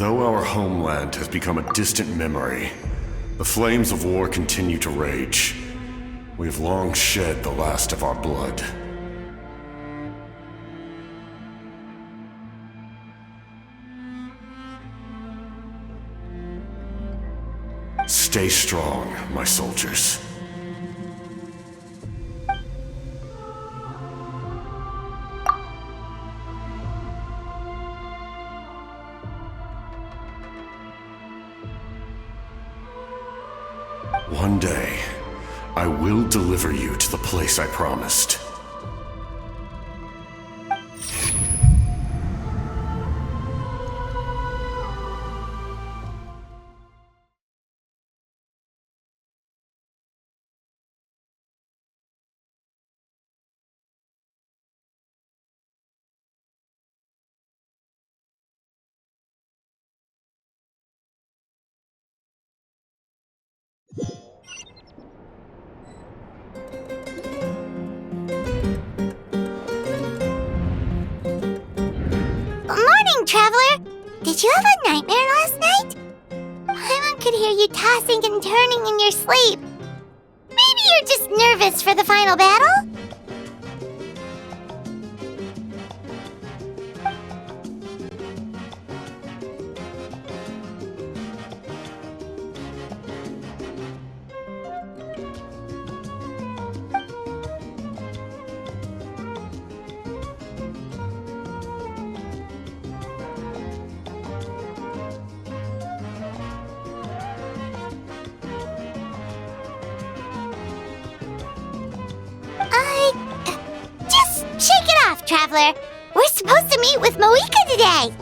Though our homeland has become a distant memory, the flames of war continue to rage. We have long shed the last of our blood. Stay strong, my soldiers. One day, I will deliver you to the place I promised. Traveler, did you have a nightmare last night? Paimon could hear you tossing and turning in your sleep. Maybe you're just nervous for the final battle? Shake it off, Traveler! We're supposed to meet with Moika today!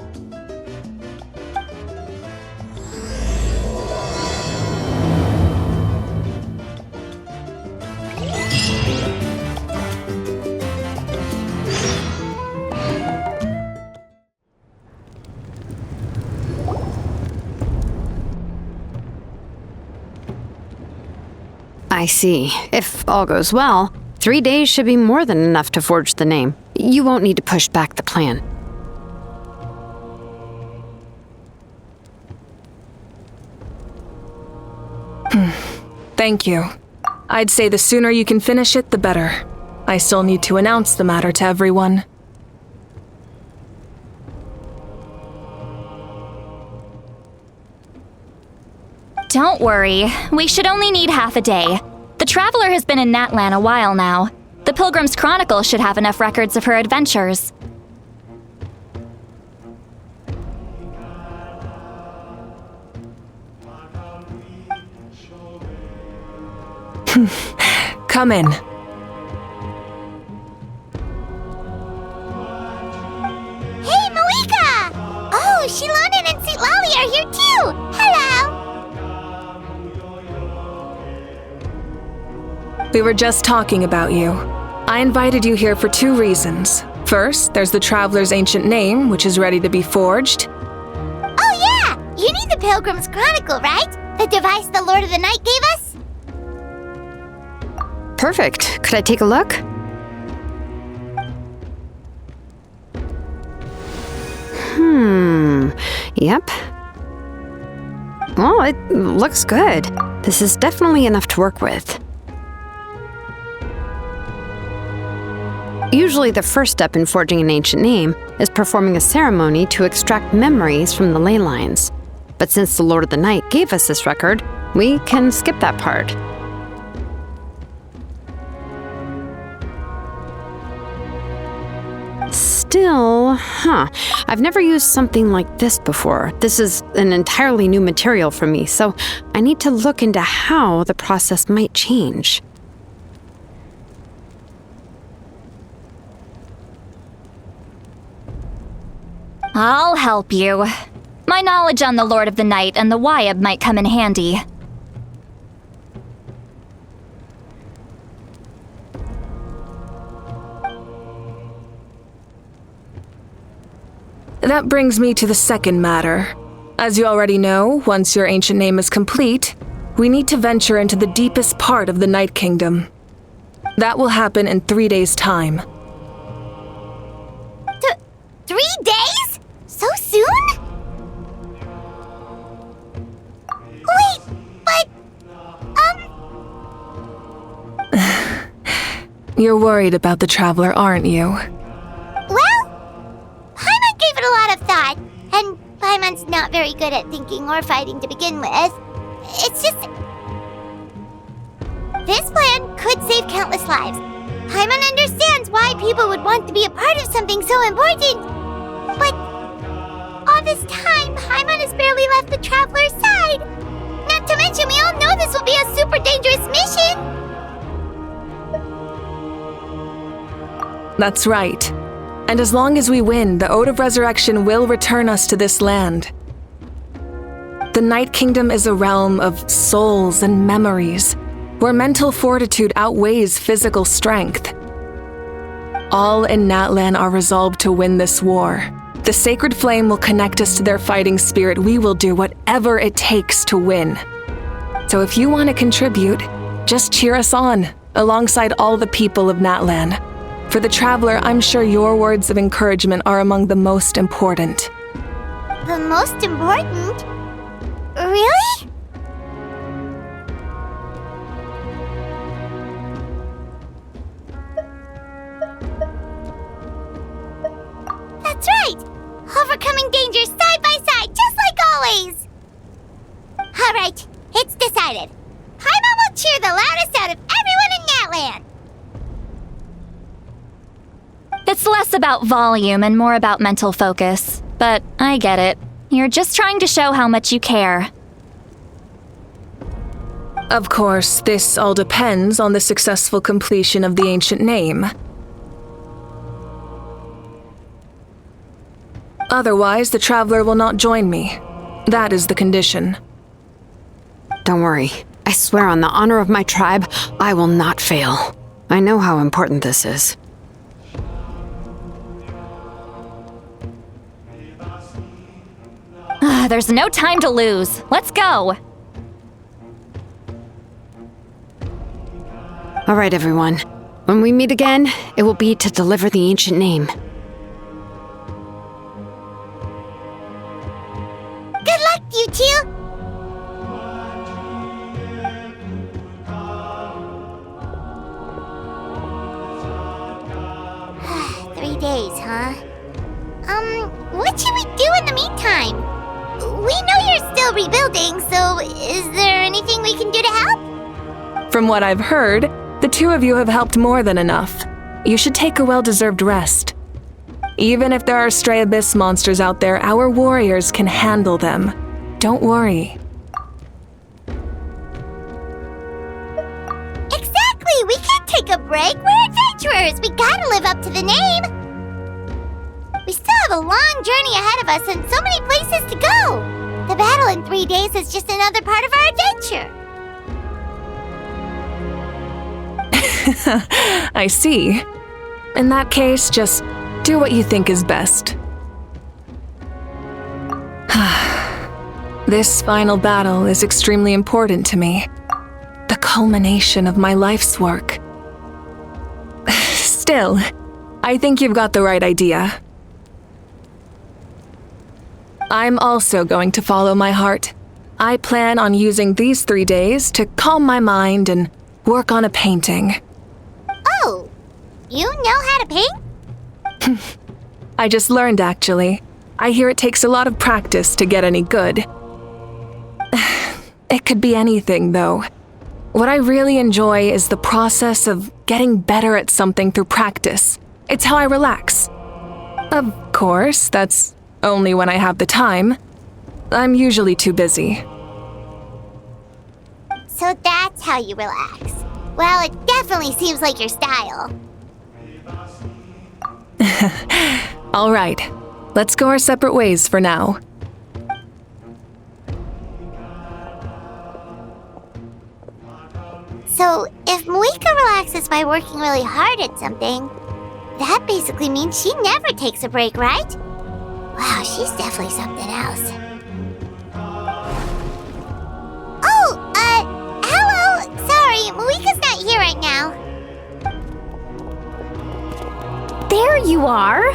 I see. If all goes well, 3 days should be more than enough to forge the name. You won't need to push back the plan. Thank you. I'd say the sooner you can finish it, the better. I still need to announce the matter to everyone. Don't worry, we should only need half a day. The Traveler has been in Natlan a while now. The Pilgrim's Chronicle should have enough records of her adventures. Come in. Hey, Moika! Oh, Shilonen and St. Lolly are here too! Hello! We were just talking about you. I invited you here for 2 reasons. First, there's the Traveler's ancient name, which is ready to be forged. Oh yeah! You need the Pilgrim's Chronicle, right? The device the Lord of the Night gave us? Perfect. Could I take a look? Yep. Well, it looks good. This is definitely enough to work with. Usually the first step in forging an ancient name is performing a ceremony to extract memories from the ley lines. But since the Lord of the Night gave us this record, we can skip that part. Still, I've never used something like this before. This is an entirely new material for me, so I need to look into how the process might change. I'll help you. My knowledge on the Lord of the Night and the Wyab might come in handy. That brings me to the second matter. As you already know, once your ancient name is complete, we need to venture into the deepest part of the Night Kingdom. That will happen in 3 days' time. 3 days? So soon? You're worried about the Traveler, aren't you? Well, Paimon gave it a lot of thought, and Paimon's not very good at thinking or fighting to begin with. It's just... this plan could save countless lives. Paimon understands why people would want to be a part of something so important. But all this time, Paimon has barely left the Traveler's side. Not to mention, we all know this will be a super dangerous mission. That's right. And as long as we win, the Ode of Resurrection will return us to this land. The Night Kingdom is a realm of souls and memories, where mental fortitude outweighs physical strength. All in Natlan are resolved to win this war. The sacred flame will connect us to their fighting spirit. We will do whatever it takes to win. So if you want to contribute, just cheer us on, alongside all the people of Natlan. For the Traveler, I'm sure your words of encouragement are among the most important. The most important? Really? That's right! Overcoming dangers side by side, just like always! Alright, it's decided. Paimon will cheer the loudest out of everyone in Natlan! It's less about volume and more about mental focus. But I get it. You're just trying to show how much you care. Of course, this all depends on the successful completion of the ancient name. Otherwise, the Traveler will not join me. That is the condition. Don't worry. I swear on the honor of my tribe, I will not fail. I know how important this is. There's no time to lose. Let's go. All right, everyone. When we meet again, it will be to deliver the ancient name. Good luck, you two! 3 days, huh? What should we do in the meantime? We know you're still rebuilding, so is there anything we can do to help? From what I've heard, the two of you have helped more than enough. You should take a well-deserved rest. Even if there are stray abyss monsters out there, our warriors can handle them. Don't worry. Exactly! We can't take a break! We're adventurers! We gotta live up to the name! We still have a long journey ahead of us and so many places to go! The battle in 3 days is just another part of our adventure! I see. In that case, just do what you think is best. This final battle is extremely important to me. The culmination of my life's work. Still, I think you've got the right idea. I'm also going to follow my heart. I plan on using these 3 days to calm my mind and work on a painting. Oh, you know how to paint? I just learned, actually. I hear it takes a lot of practice to get any good. It could be anything, though. What I really enjoy is the process of getting better at something through practice. It's how I relax. Of course, that's only when I have the time. I'm usually too busy. So that's how you relax. Well, it definitely seems like your style. All right, let's go our separate ways for now. So, if Muika relaxes by working really hard at something, that basically means she never takes a break, right? Wow, she's definitely something else. Oh, hello! Sorry, Muika's not here right now. There you are.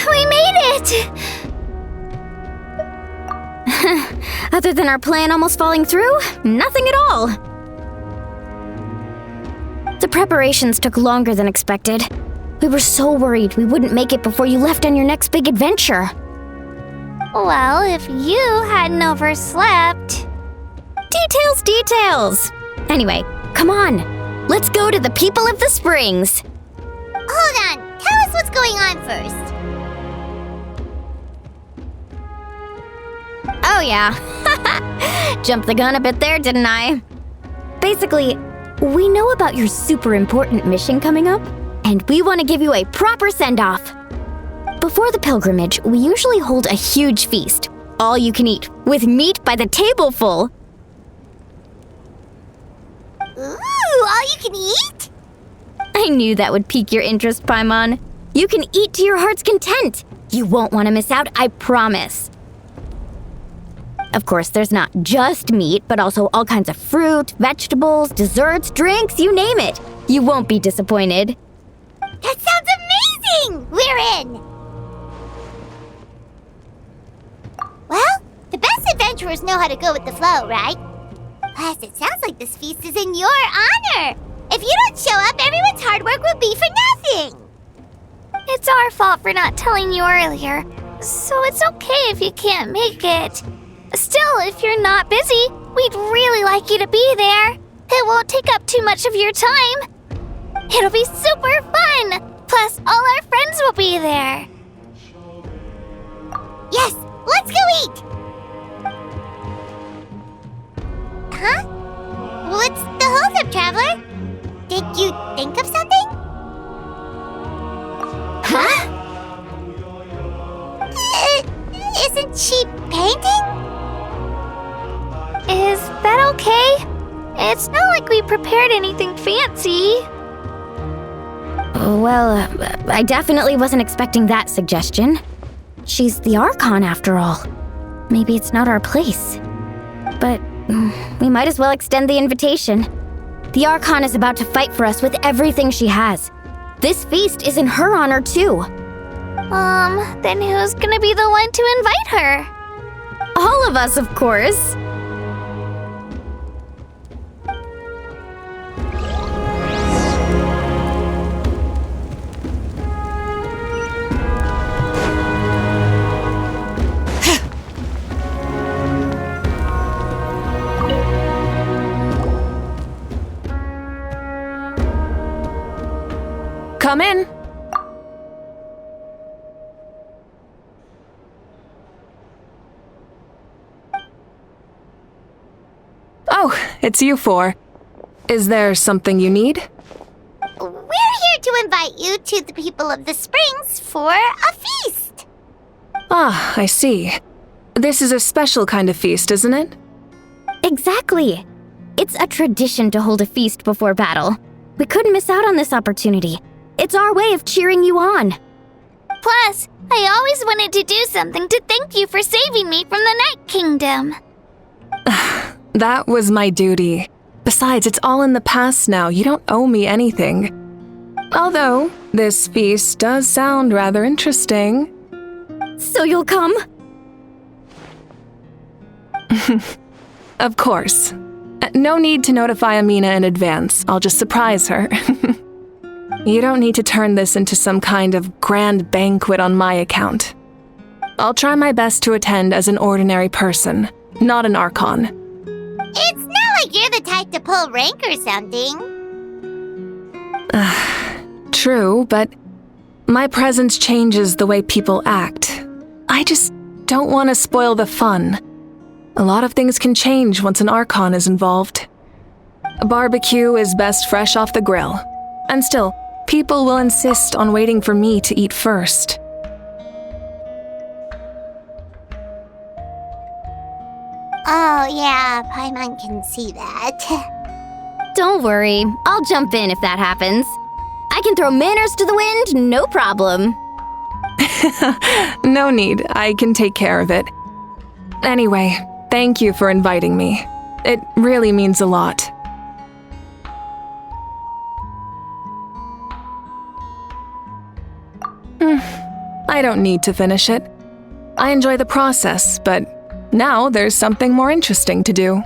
We made it! Other than our plan almost falling through, nothing at all. The preparations took longer than expected. We were so worried we wouldn't make it before you left on your next big adventure. Well, if you hadn't overslept... Details! Anyway, come on. Let's go to the people of the springs. Hold on, tell us what's going on first. Oh yeah. Jumped the gun a bit there, didn't I? Basically, we know about your super important mission coming up, and we want to give you a proper send-off. Before the pilgrimage, we usually hold a huge feast. All you can eat, with meat by the tableful. Ooh, all you can eat? I knew that would pique your interest, Paimon. You can eat to your heart's content. You won't want to miss out, I promise. Of course, there's not just meat, but also all kinds of fruit, vegetables, desserts, drinks, you name it. You won't be disappointed. That sounds amazing! We're in! Well, the best adventurers know how to go with the flow, right? Plus, it sounds like this feast is in your honor. If you don't show up, everyone's hard work will be for nothing. It's our fault for not telling you earlier, so it's okay if you can't make it. Still, if you're not busy, we'd really like you to be there. It won't take up too much of your time. It'll be super fun. Plus, all our friends will be there. Yes, let's go eat. Huh? What's the holdup, Traveler? Did you think of something? Huh? Isn't she painting? Is that okay? It's not like we prepared anything fancy. Well, I definitely wasn't expecting that suggestion. She's the Archon, after all. Maybe it's not our place. But we might as well extend the invitation. The Archon is about to fight for us with everything she has. This feast is in her honor, too. Then who's gonna be the one to invite her? All of us, of course. Come in. Oh, it's you four. Is there something you need? We're here to invite you to the people of the springs for a feast. Ah, I see. This is a special kind of feast, isn't it? Exactly. It's a tradition to hold a feast before battle. We couldn't miss out on this opportunity. It's our way of cheering you on. Plus, I always wanted to do something to thank you for saving me from the Night Kingdom. That was my duty. Besides, it's all in the past now. You don't owe me anything. Although, this feast does sound rather interesting. So you'll come? Of course. No need to notify Amina in advance. I'll just surprise her. You don't need to turn this into some kind of grand banquet on my account. I'll try my best to attend as an ordinary person, not an Archon. It's not like you're the type to pull rank or something. True, but my presence changes the way people act. I just don't want to spoil the fun. A lot of things can change once an Archon is involved. A barbecue is best fresh off the grill. And still, people will insist on waiting for me to eat first. Oh yeah, Paimon can see that. Don't worry, I'll jump in if that happens. I can throw manners to the wind, no problem. No need, I can take care of it. Anyway, thank you for inviting me. It really means a lot. I don't need to finish it. I enjoy the process, but Now there's something more interesting to do.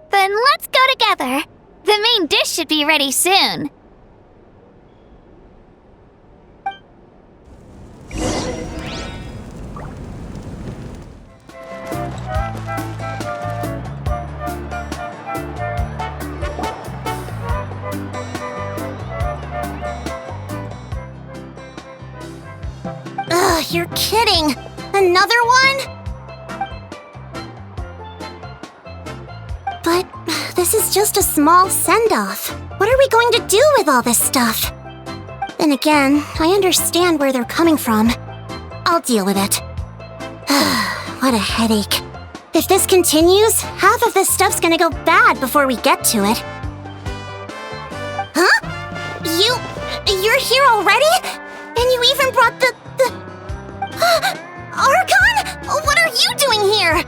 Then let's go together. The main dish should be ready soon. Ugh, you're kidding. Another one? But this is just a small send-off. What are we going to do with all this stuff? Then again, I understand where they're coming from. I'll deal with it. What a headache. If this continues, half of this stuff's gonna go bad before we get to it. Huh? You're here already? And you even brought the... Archon? What are you doing here?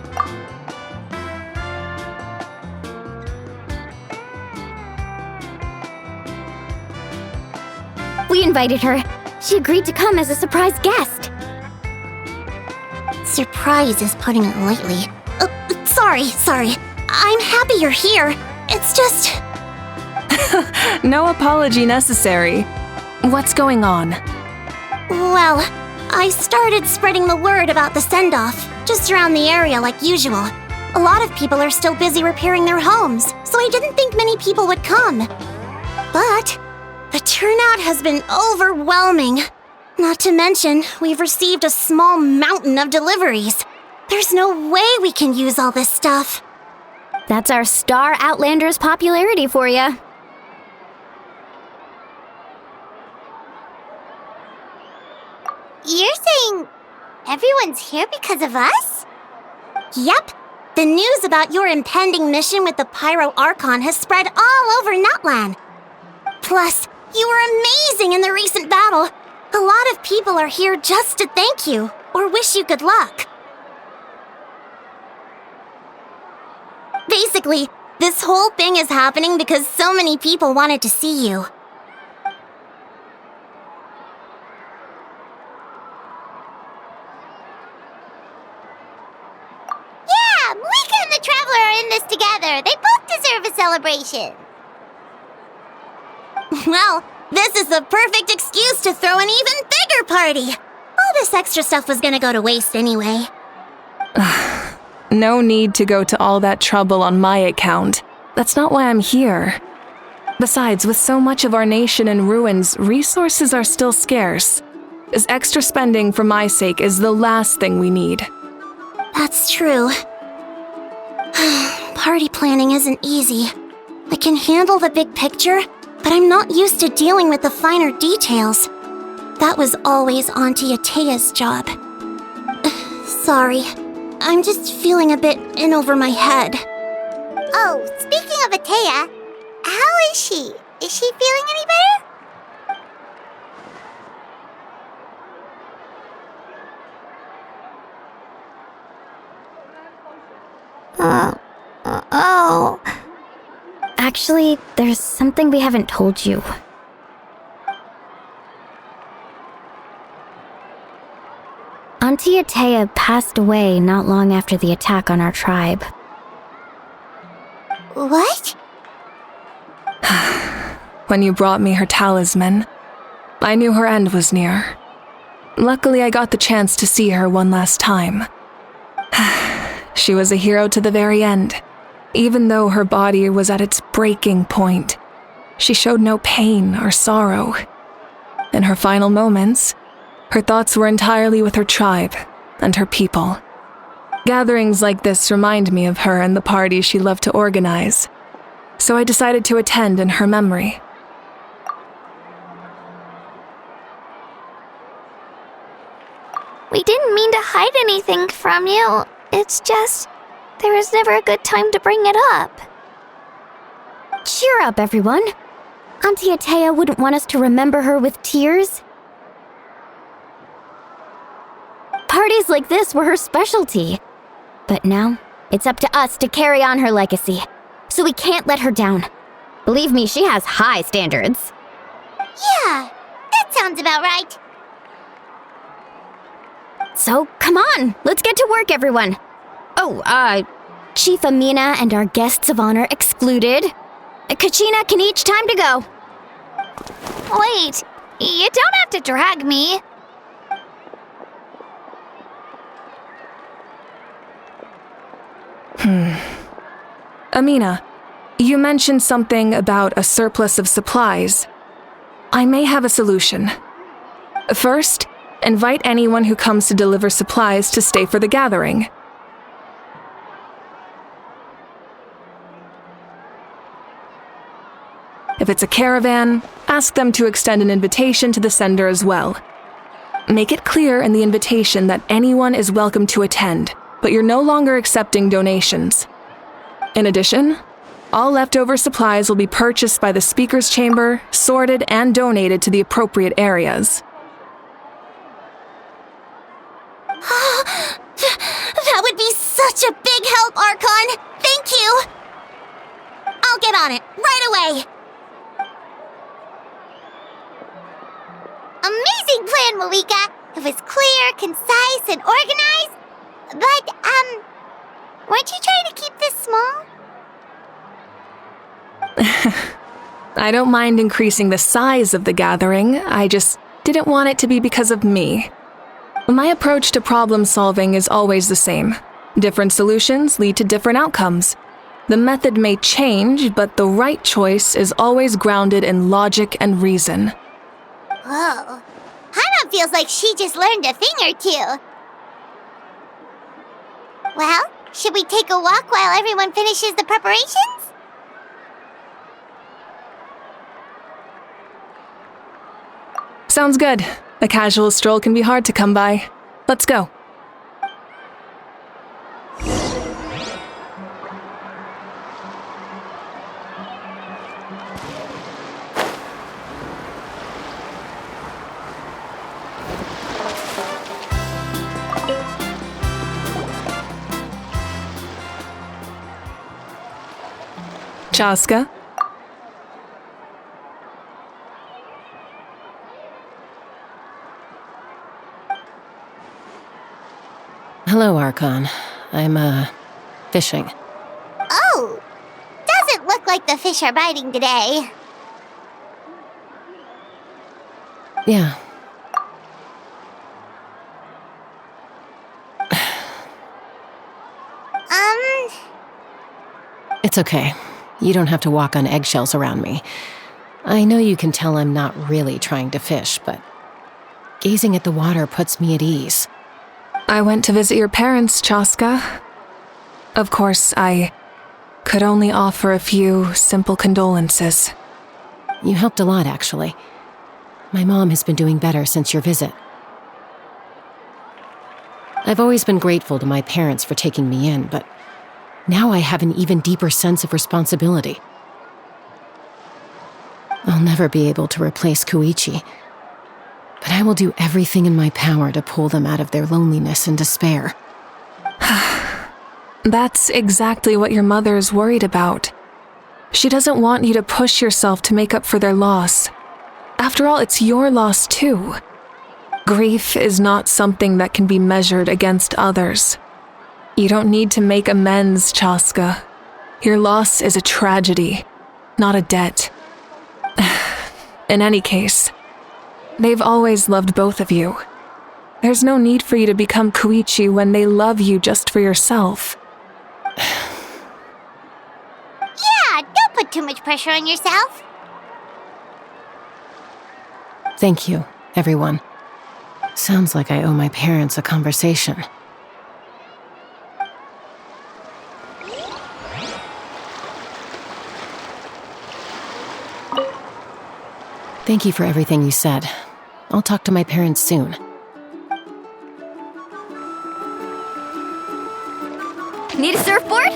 We invited her. She agreed to come as a surprise guest. Surprise is putting it lightly. Sorry. I'm happy you're here. It's just... No apology necessary. What's going on? Well, I started spreading the word about the send-off, just around the area like usual. A lot of people are still busy repairing their homes, so I didn't think many people would come. But the turnout has been overwhelming. Not to mention, we've received a small mountain of deliveries. There's no way we can use all this stuff. That's our Star Outlander's popularity for ya. You're saying everyone's here because of us? Yep. The news about your impending mission with the Pyro Archon has spread all over Natlan. Plus, you were amazing in the recent battle. A lot of people are here just to thank you, or wish you good luck. Basically, this whole thing is happening because so many people wanted to see you. Yeah, Mika and the Traveler are in this together. They both deserve a celebration. Well, this is the perfect excuse to throw an even bigger party. All this extra stuff was gonna go to waste anyway. No need to go to all that trouble on my account. That's not why I'm here. Besides, with so much of our nation in ruins, resources are still scarce. This extra spending for my sake is the last thing we need. That's true. Party planning isn't easy. I can handle the big picture, but I'm not used to dealing with the finer details. That was always Auntie Atea's job. Sorry. I'm just feeling a bit in over my head. Oh, speaking of Atea, how is she? Is she feeling any better? Oh. Actually, there's something we haven't told you. Auntie Atea passed away not long after the attack on our tribe. What? When you brought me her talisman, I knew her end was near. Luckily, I got the chance to see her one last time. She was a hero to the very end. Even though her body was at its breaking point, she showed no pain or sorrow. In her final moments, her thoughts were entirely with her tribe and her people. Gatherings like this remind me of her and the parties she loved to organize, so I decided to attend in her memory. We didn't mean to hide anything from you. It's just, there was never a good time to bring it up. Cheer up, everyone. Auntie Atea wouldn't want us to remember her with tears. Parties like this were her specialty. But now, it's up to us to carry on her legacy. So we can't let her down. Believe me, she has high standards. Yeah, that sounds about right. So, come on, let's get to work, everyone. Oh, Chief Amina and our guests of honor excluded. Kachina can each time to go. Wait, you don't have to drag me. Amina, you mentioned something about a surplus of supplies. I may have a solution. First, invite anyone who comes to deliver supplies to stay for the gathering. If it's a caravan, ask them to extend an invitation to the sender as well. Make it clear in the invitation that anyone is welcome to attend, but you're no longer accepting donations. In addition, all leftover supplies will be purchased by the speaker's chamber, sorted, and donated to the appropriate areas. That would be such a big help, Archon! Thank you! I'll get on it, right away! Amazing plan, Malika! It was clear, concise, and organized. But, weren't you trying to keep this small? I don't mind increasing the size of the gathering, I just didn't want it to be because of me. My approach to problem solving is always the same. Different solutions lead to different outcomes. The method may change, but the right choice is always grounded in logic and reason. Whoa. Hana feels like she just learned a thing or two. Well, should we take a walk while everyone finishes the preparations? Sounds good. A casual stroll can be hard to come by. Let's go. Chaska? Hello, Archon. I'm, fishing. Oh! Doesn't look like the fish are biting today. Yeah. It's okay. You don't have to walk on eggshells around me. I know you can tell I'm not really trying to fish, but gazing at the water puts me at ease. I went to visit your parents, Chaska. Of course, I could only offer a few simple condolences. You helped a lot, actually. My mom has been doing better since your visit. I've always been grateful to my parents for taking me in, but now I have an even deeper sense of responsibility. I'll never be able to replace Koichi, but I will do everything in my power to pull them out of their loneliness and despair. That's exactly what your mother is worried about. She doesn't want you to push yourself to make up for their loss. After all, it's your loss too. Grief is not something that can be measured against others. You don't need to make amends, Chaska. Your loss is a tragedy, not a debt. In any case, they've always loved both of you. There's no need for you to become Koichi when they love you just for yourself. Yeah, don't put too much pressure on yourself. Thank you, everyone. Sounds like I owe my parents a conversation. Thank you for everything you said. I'll talk to my parents soon. Need a surfboard?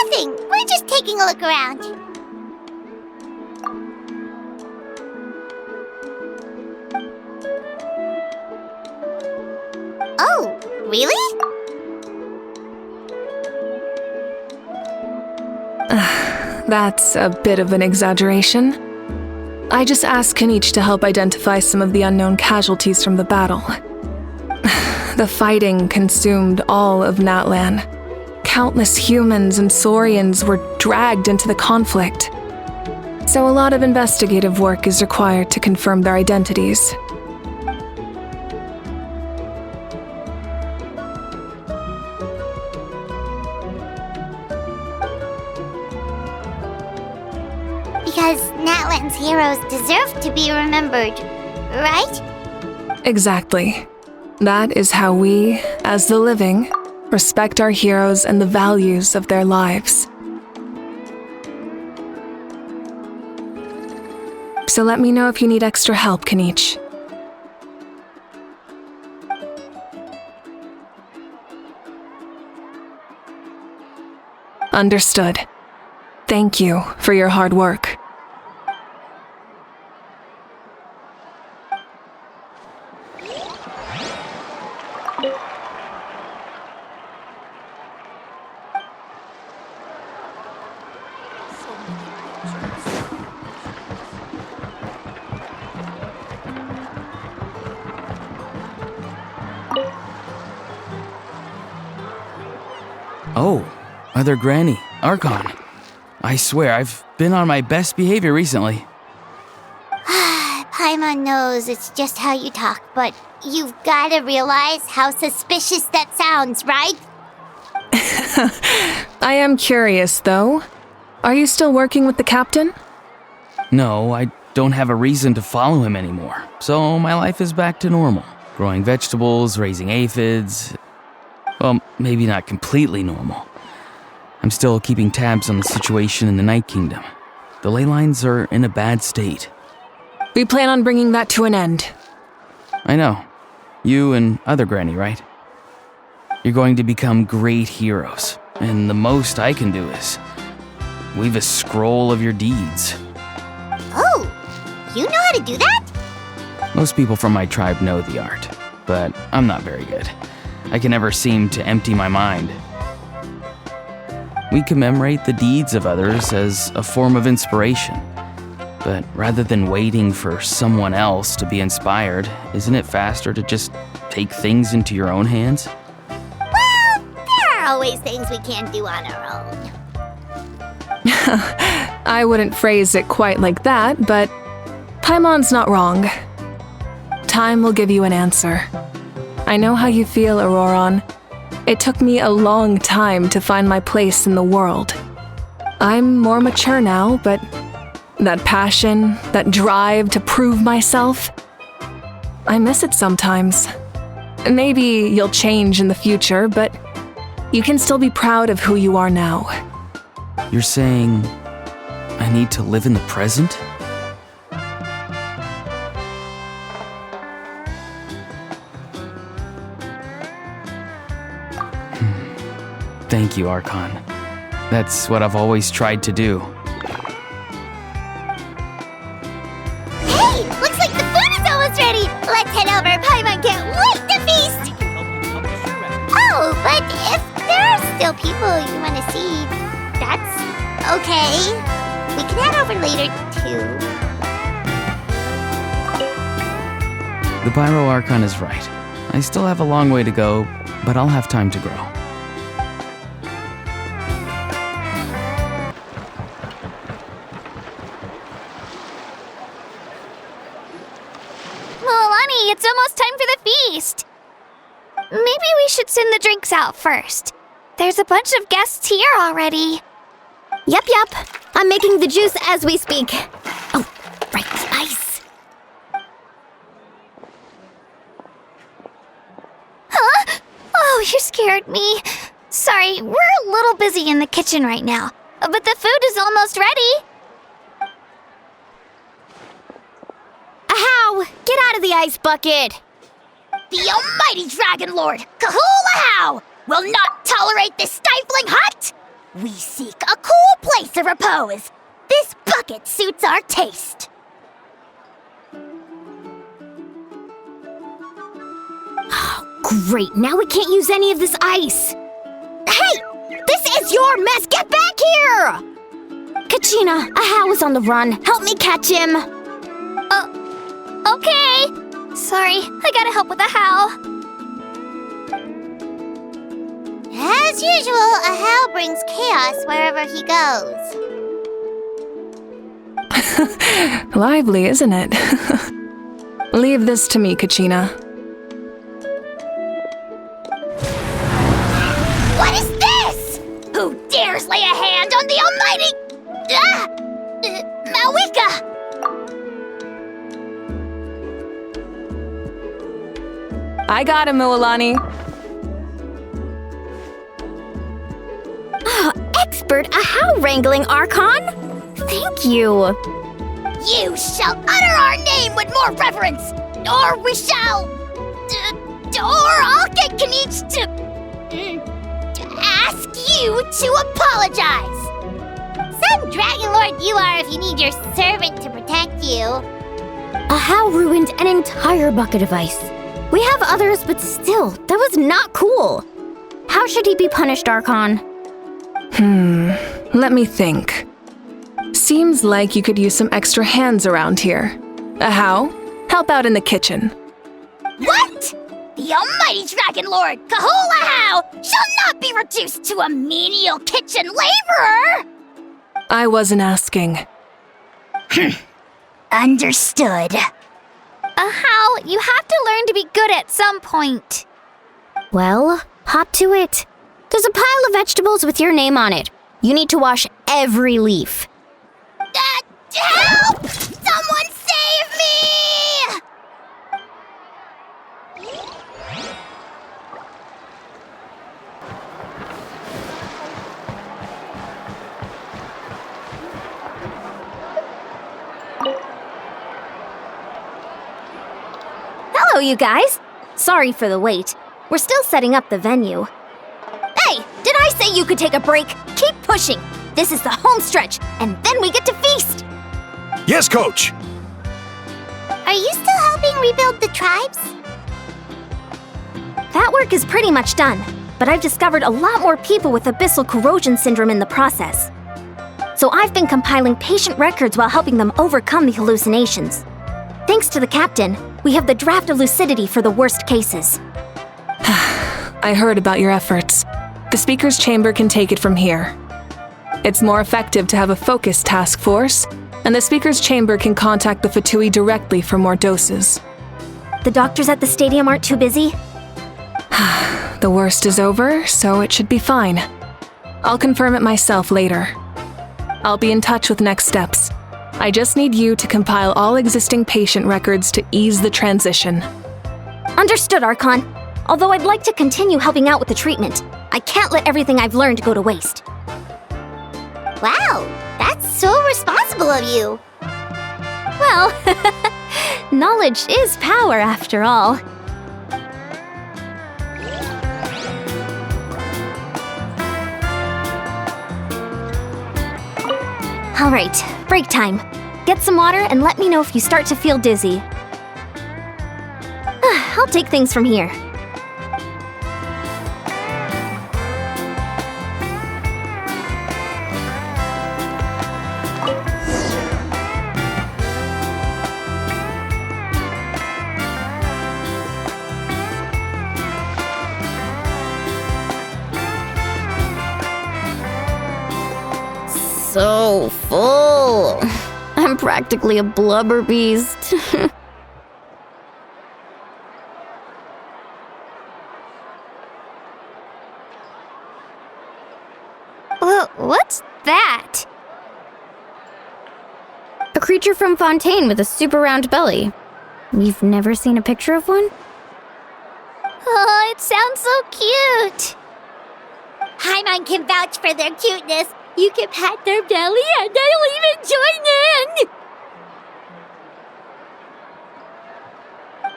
Nothing. We're just taking a look around. Really? That's a bit of an exaggeration. I just asked Kanich to help identify some of the unknown casualties from the battle. The fighting consumed all of Natlan. Countless humans and Saurians were dragged into the conflict. So a lot of investigative work is required to confirm their identities. Because Natlan's heroes deserve to be remembered, right? Exactly. That is how we, as the living, respect our heroes and the values of their lives. So let me know if you need extra help, Kanich. Understood. Thank you for your hard work. Oh, Mother Granny, Archon. I swear, I've been on my best behavior recently. Paimon knows it's just how you talk, but you've gotta realize how suspicious that sounds, right? I am curious, though. Are you still working with the captain? No, I don't have a reason to follow him anymore, so my life is back to normal. Growing vegetables, raising aphids. Well, maybe not completely normal. I'm still keeping tabs on the situation in the Night Kingdom. The ley lines are in a bad state. We plan on bringing that to an end. I know. You and Other Granny, right? You're going to become great heroes, and the most I can do is weave a scroll of your deeds. Oh, you know how to do that? Most people from my tribe know the art, but I'm not very good. I can never seem to empty my mind. We commemorate the deeds of others as a form of inspiration. But rather than waiting for someone else to be inspired, isn't it faster to just take things into your own hands? Well, there are always things we can't do on our own. I wouldn't phrase it quite like that, but Paimon's not wrong. Time will give you an answer. I know how you feel, Auroron. It took me a long time to find my place in the world. I'm more mature now, but that passion, that drive to prove myself, I miss it sometimes. Maybe you'll change in the future, but you can still be proud of who you are now. You're saying I need to live in the present? Thank you, Archon. That's what I've always tried to do. Hey, looks like the food is almost ready. Let's head over. Paimon can't wait to feast. Oh, but if there are still people you want to see, that's okay. We can head over later, too. The Pyro Archon is right. I still have a long way to go, but I'll have time to grow. Milani, it's almost time for the feast. Maybe we should send the drinks out first. There's a bunch of guests here already. Yep. I'm making the juice as we speak. Oh, right, ice. Huh? Oh, you scared me. Sorry, we're a little busy in the kitchen right now, but the food is almost ready. Ahow! Get out of the ice bucket! The almighty Dragon Lord, Kahul-Ahow, will not tolerate this stifling hut! We seek a cool place of repose. This bucket suits our taste. Great, now we can't use any of this ice. Hey! This is your mess! Get back here! Kachina, Ahau is on the run. Help me catch him. Okay. Sorry, I gotta help with the how. As usual, Ahau brings chaos wherever he goes. Lively, isn't it? Leave this to me, Kachina. What is this? Who dares lay a hand on the almighty... Malwika! I got him, Mualani. Expert Ahau wrangling, Archon. Thank you. You shall utter our name with more reverence, or we shall... or I'll get Kanich to ask you to apologize. Some Dragon Lord you are if you need your servant to protect you. Ahau ruined an entire bucket of ice. We have others, but still, that was not cool. How should he be punished, Archon? Let me think. Seems like you could use some extra hands around here. Ahau, help out in the kitchen. What? The almighty Dragon Lord, Kahulahau, shall not be reduced to a menial kitchen laborer! I wasn't asking. Understood. How? You have to learn to be good at some point. Well, hop to it. There's a pile of vegetables with your name on it. You need to wash every leaf. Help! Someone save me! Hello, you guys. Sorry for the wait. We're still setting up the venue. Hey, did I say you could take a break? Keep pushing. This is the home stretch, and then we get to feast. Yes, Coach! Are you still helping rebuild the tribes? That work is pretty much done, but I've discovered a lot more people with abyssal corrosion syndrome in the process. So I've been compiling patient records while helping them overcome the hallucinations. Thanks to the captain, we have the draft of lucidity for the worst cases. I heard about your efforts. The Speaker's Chamber can take it from here. It's more effective to have a focused task force, and the Speaker's Chamber can contact the Fatui directly for more doses. The doctors at the stadium aren't too busy? The worst is over, so it should be fine. I'll confirm it myself later. I'll be in touch with next steps. I just need you to compile all existing patient records to ease the transition. Understood, Archon. Although I'd like to continue helping out with the treatment, I can't let everything I've learned go to waste. Wow, that's so responsible of you. Well, knowledge is power after all. All right, break time. Get some water and let me know if you start to feel dizzy. I'll take things from here. So full. I'm practically a blubber beast. What's that? A creature from Fontaine with a super round belly. You've never seen a picture of one? Oh, it sounds so cute. Paimon can vouch for their cuteness. You can pat their belly and they'll even join in!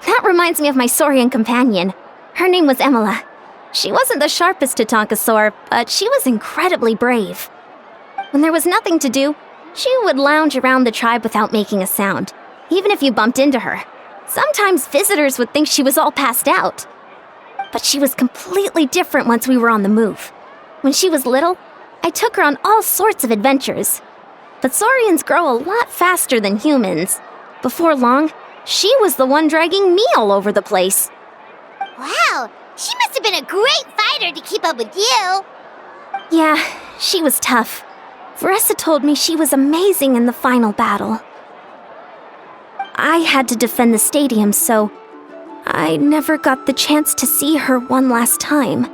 That reminds me of my Saurian companion. Her name was Emila. She wasn't the sharpest Tatankasaur, but she was incredibly brave. When there was nothing to do, she would lounge around the tribe without making a sound, even if you bumped into her. Sometimes visitors would think she was all passed out. but she was completely different once we were on the move. When she was little, I took her on all sorts of adventures. But saurians grow a lot faster than humans. Before long, she was the one dragging me all over the place. Wow, she must have been a great fighter to keep up with you. Yeah, she was tough. Veressa told me she was amazing in the final battle. I had to defend the stadium, so I never got the chance to see her one last time.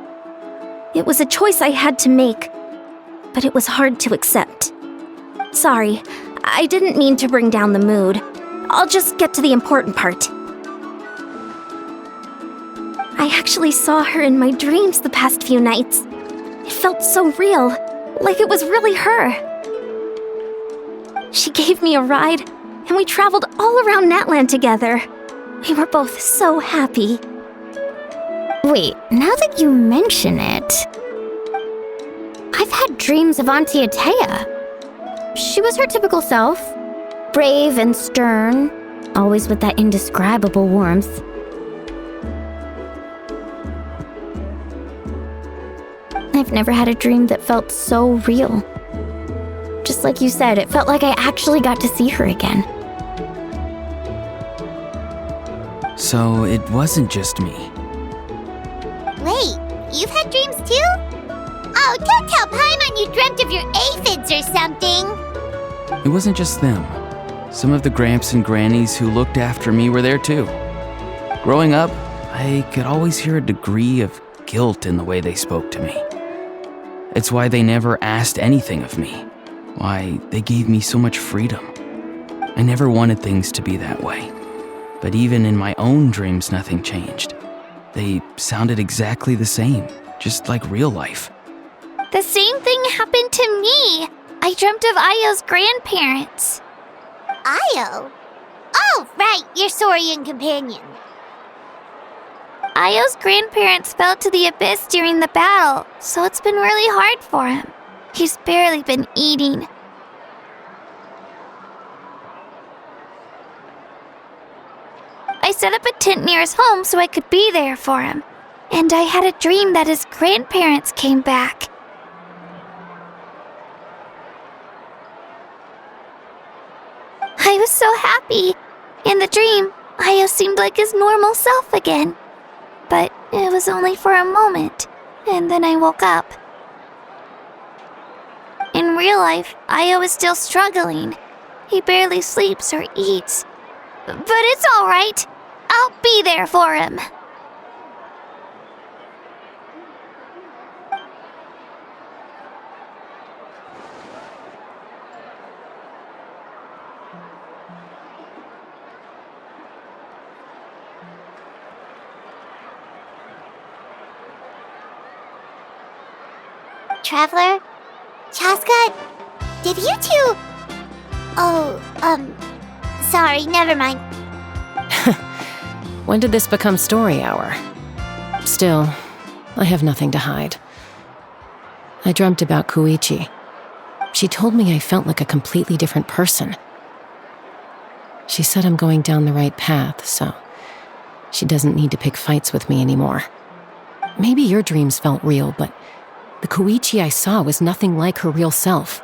It was a choice I had to make, but it was hard to accept. Sorry, I didn't mean to bring down the mood. I'll just get to the important part. I actually saw her in my dreams the past few nights. It felt so real, like it was really her. She gave me a ride, and we traveled all around Natlan together. We were both so happy. Wait, now that you mention it, I've had dreams of Auntie Atea. She was her typical self, brave and stern, always with that indescribable warmth. I've never had a dream that felt so real. Just like you said, it felt like I actually got to see her again. So it wasn't just me. Wait, you've had dreams too? Oh, don't tell Paimon you dreamt of your aphids or something. It wasn't just them. Some of the Gramps and Grannies who looked after me were there too. Growing up, I could always hear a degree of guilt in the way they spoke to me. It's why they never asked anything of me. Why they gave me so much freedom. I never wanted things to be that way. But even in my own dreams, nothing changed. They sounded exactly the same, just like real life. The same thing happened to me. I dreamt of Ayo's grandparents. Ayo? Oh, right, your Saurian companion. Ayo's grandparents fell to the abyss during the battle, so it's been really hard for him. He's barely been eating. I set up a tent near his home so I could be there for him. And I had a dream that his grandparents came back. I was so happy. In the dream, Ayo seemed like his normal self again. But it was only for a moment, and then I woke up. In real life, Ayo is still struggling. He barely sleeps or eats. But it's all right. I'll be there for him. Traveler? Chaska? Did you two... Oh, sorry, never mind. When did this become story hour? Still, I have nothing to hide. I dreamt about Koichi. She told me I felt like a completely different person. She said I'm going down the right path, so she doesn't need to pick fights with me anymore. Maybe your dreams felt real, but the Koichi I saw was nothing like her real self.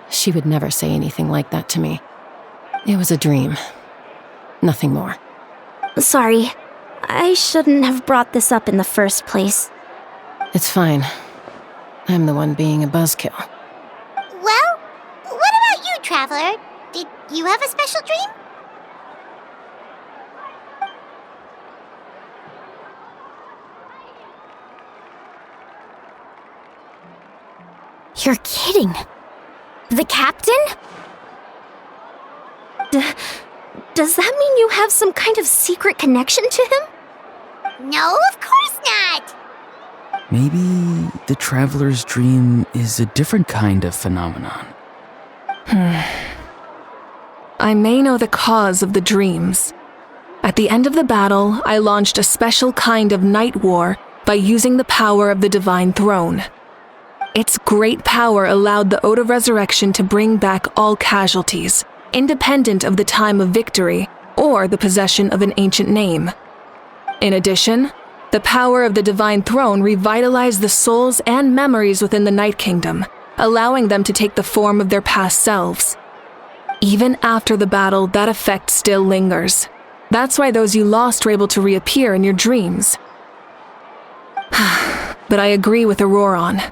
She would never say anything like that to me. It was a dream. Nothing more. Sorry, I shouldn't have brought this up in the first place. It's fine. I'm the one being a buzzkill. Well, what about you, Traveler? Did you have a special dream? You're kidding. The captain? Does that mean you have some kind of secret connection to him? No, of course not. Maybe the traveler's dream is a different kind of phenomenon. I may know the cause of the dreams. At the end of the battle, I launched a special kind of night war by using the power of the Divine Throne. Its great power allowed the Ode of Resurrection to bring back all casualties, independent of the time of victory or the possession of an ancient name. In addition, The power of the Divine Throne revitalized the souls and memories within the Night Kingdom, allowing them to take the form of their past selves. Even after the battle, that effect still lingers. That's why those you lost were able to reappear in your dreams. But I agree with Auroron.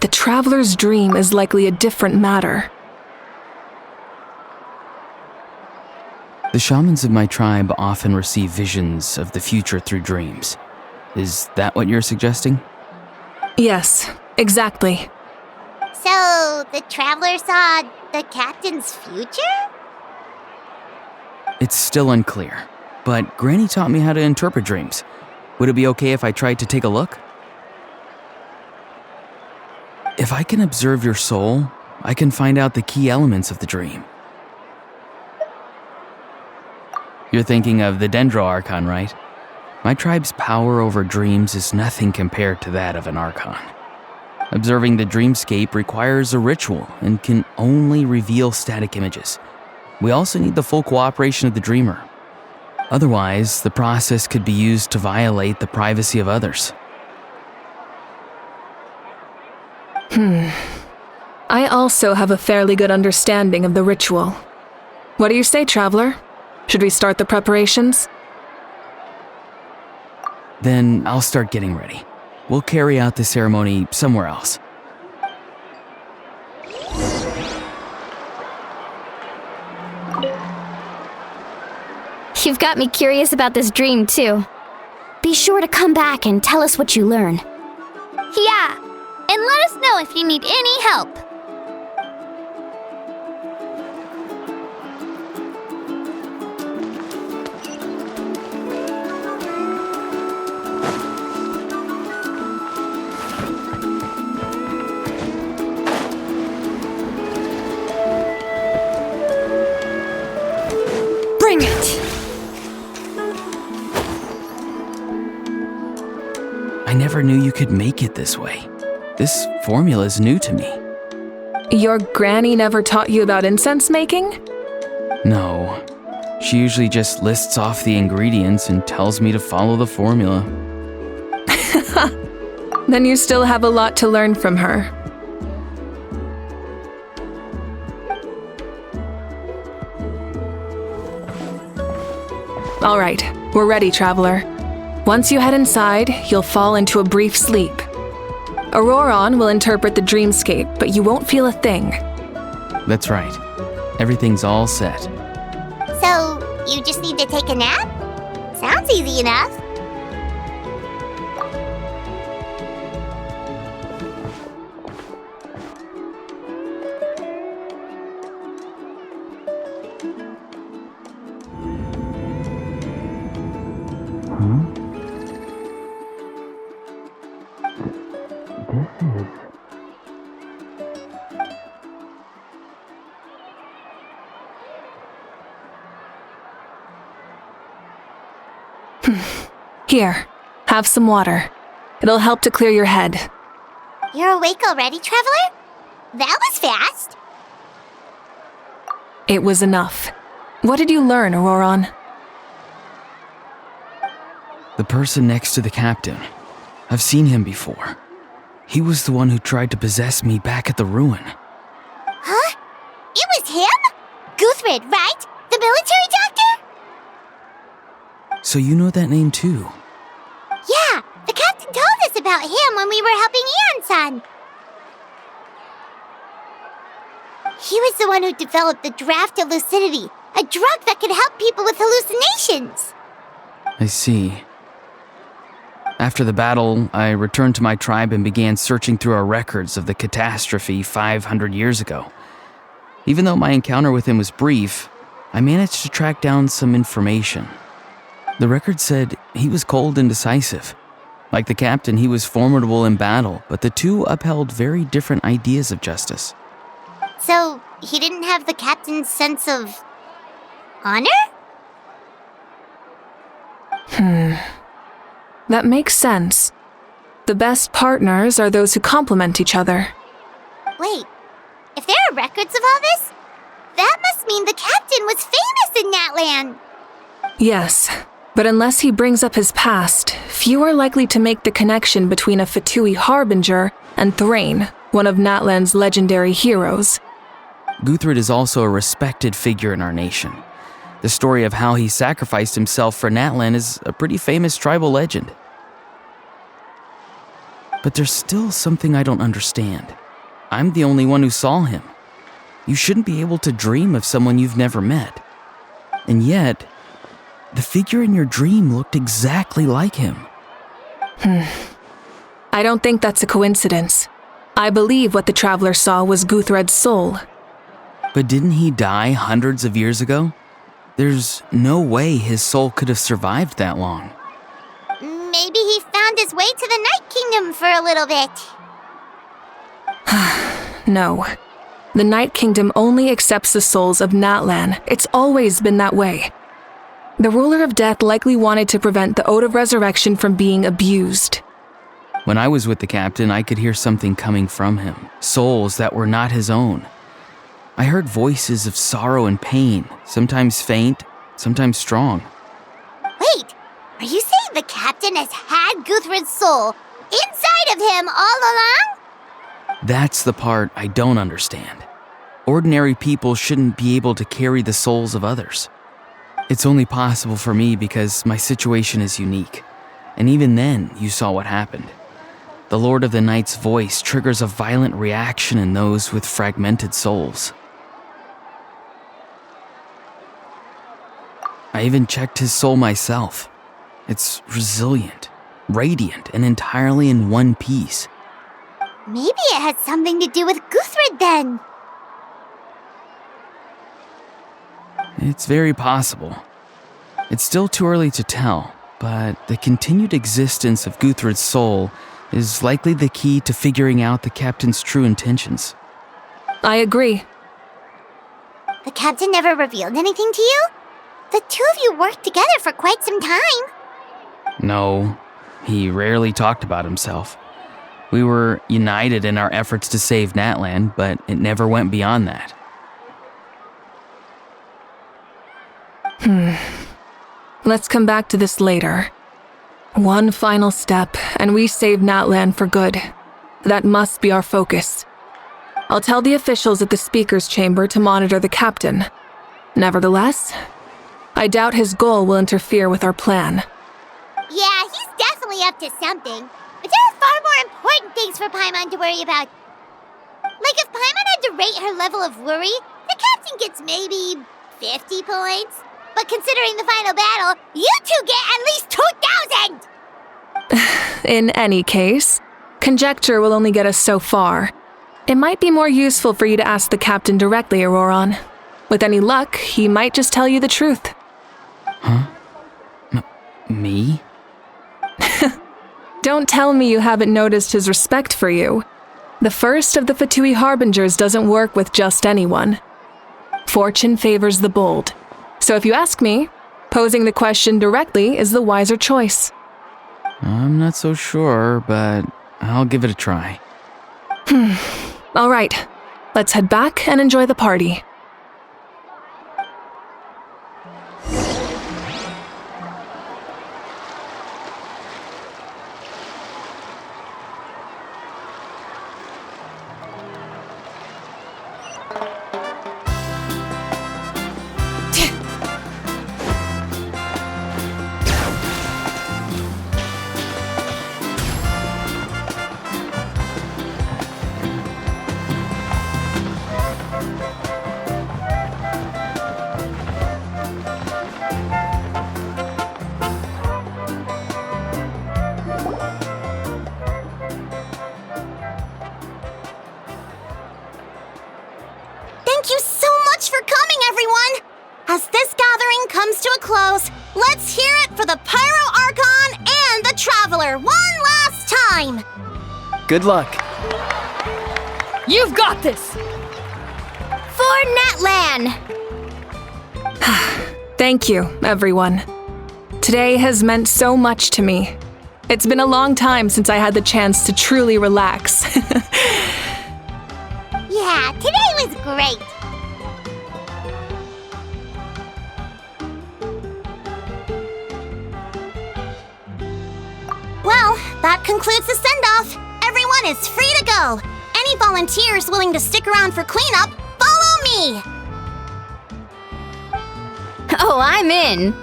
The Traveler's dream is likely a different matter. The shamans of my tribe often receive visions of the future through dreams. Is that what you're suggesting? Yes, exactly. So, the Traveler saw the Captain's future? It's still unclear, but Granny taught me how to interpret dreams. Would it be okay if I tried to take a look? If I can observe your soul, I can find out the key elements of the dream. You're thinking of the Dendro Archon, right? My tribe's power over dreams is nothing compared to that of an Archon. Observing the dreamscape requires a ritual and can only reveal static images. We also need the full cooperation of the dreamer. Otherwise, the process could be used to violate the privacy of others. I also have a fairly good understanding of the ritual. What do you say, Traveler? Should we start the preparations? Then I'll start getting ready. We'll carry out the ceremony somewhere else. You've got me curious about this dream, too. Be sure to come back and tell us what you learn. Yeah, and let us know if you need any help. Bring it! I never knew you could make it this way. This formula is new to me. Your granny never taught you about incense making? No. She usually just lists off the ingredients and tells me to follow the formula. Then you still have a lot to learn from her. All right, we're ready, Traveler. Once you head inside, you'll fall into a brief sleep. Auroron will interpret the dreamscape, but you won't feel a thing. That's right. Everything's all set. So, you just need to take a nap? Sounds easy enough. Here, have some water. It'll help to clear your head. You're awake already, Traveler? That was fast. It was enough. What did you learn, Auroron? The person next to the captain. I've seen him before. He was the one who tried to possess me back at the ruin. Huh? It was him? Guthrid, right? The military doctor? So you know that name too? Yeah, the captain told us about him when we were helping Ian-san. He was the one who developed the draft of lucidity, a drug that could help people with hallucinations. I see. After the battle, I returned to my tribe and began searching through our records of the catastrophe 500 years ago. Even though my encounter with him was brief, I managed to track down some information. The record said he was cold and decisive. Like the captain, he was formidable in battle, but the two upheld very different ideas of justice. So, he didn't have the captain's sense of honor? That makes sense. The best partners are those who complement each other. Wait, if there are records of all this, that must mean the captain was famous in Natlan. Yes, But unless he brings up his past, few are likely to make the connection between a Fatui harbinger and Thrain, one of Natlan's legendary heroes. Guthred is also a respected figure in our nation. The story of how he sacrificed himself for Natlan is a pretty famous tribal legend. But there's still something I don't understand. I'm the only one who saw him. You shouldn't be able to dream of someone you've never met. And yet, the figure in your dream looked exactly like him. I don't think that's a coincidence. I believe what the traveler saw was Guthred's soul. But didn't he die hundreds of years ago? There's no way his soul could have survived that long. Maybe he found his way to the Night Kingdom for a little bit. No. The Night Kingdom only accepts the souls of Natlan. It's always been that way. The ruler of death likely wanted to prevent the Ode of Resurrection from being abused. When I was with the captain, I could hear something coming from him, souls that were not his own. I heard voices of sorrow and pain, sometimes faint, sometimes strong. Wait, are you saying the captain has had Guthred's soul inside of him all along? That's the part I don't understand. Ordinary people shouldn't be able to carry the souls of others. It's only possible for me because my situation is unique. And even then, you saw what happened. The Lord of the Night's voice triggers a violent reaction in those with fragmented souls. I even checked his soul myself. It's resilient, radiant, and entirely in one piece. Maybe it had something to do with Guthred then. It's very possible. It's still too early to tell, but the continued existence of Guthred's soul is likely the key to figuring out the captain's true intentions. I agree. The captain never revealed anything to you? The two of you worked together for quite some time. No, he rarely talked about himself. We were united in our efforts to save Natlan, but it never went beyond that. Let's come back to this later. One final step, and we save Natlan for good. That must be our focus. I'll tell the officials at the speaker's chamber to monitor the captain. Nevertheless, I doubt his goal will interfere with our plan. Yeah, he's definitely up to something. But there are far more important things for Paimon to worry about. Like if Paimon had to rate her level of worry, the captain gets maybe 50 points. But considering the final battle, you two get at least 2,000! In any case, conjecture will only get us so far. It might be more useful for you to ask the captain directly, Auroron. With any luck, he might just tell you the truth. Huh? Me? Don't tell me you haven't noticed his respect for you. The first of the Fatui Harbingers doesn't work with just anyone. Fortune favors the bold. So if you ask me, posing the question directly is the wiser choice. I'm not so sure, but I'll give it a try. All right, let's head back and enjoy the party. Thank you so much for coming, everyone! As this gathering comes to a close, let's hear it for the Pyro Archon and the Traveler one last time! Good luck. You've got this! For Natlan! Thank you, everyone. Today has meant so much to me. It's been a long time since I had the chance to truly relax. Yeah, today was great! concludes the send-off. Everyone is free to go. Any volunteers willing to stick around for cleanup, follow me! Oh, I'm in.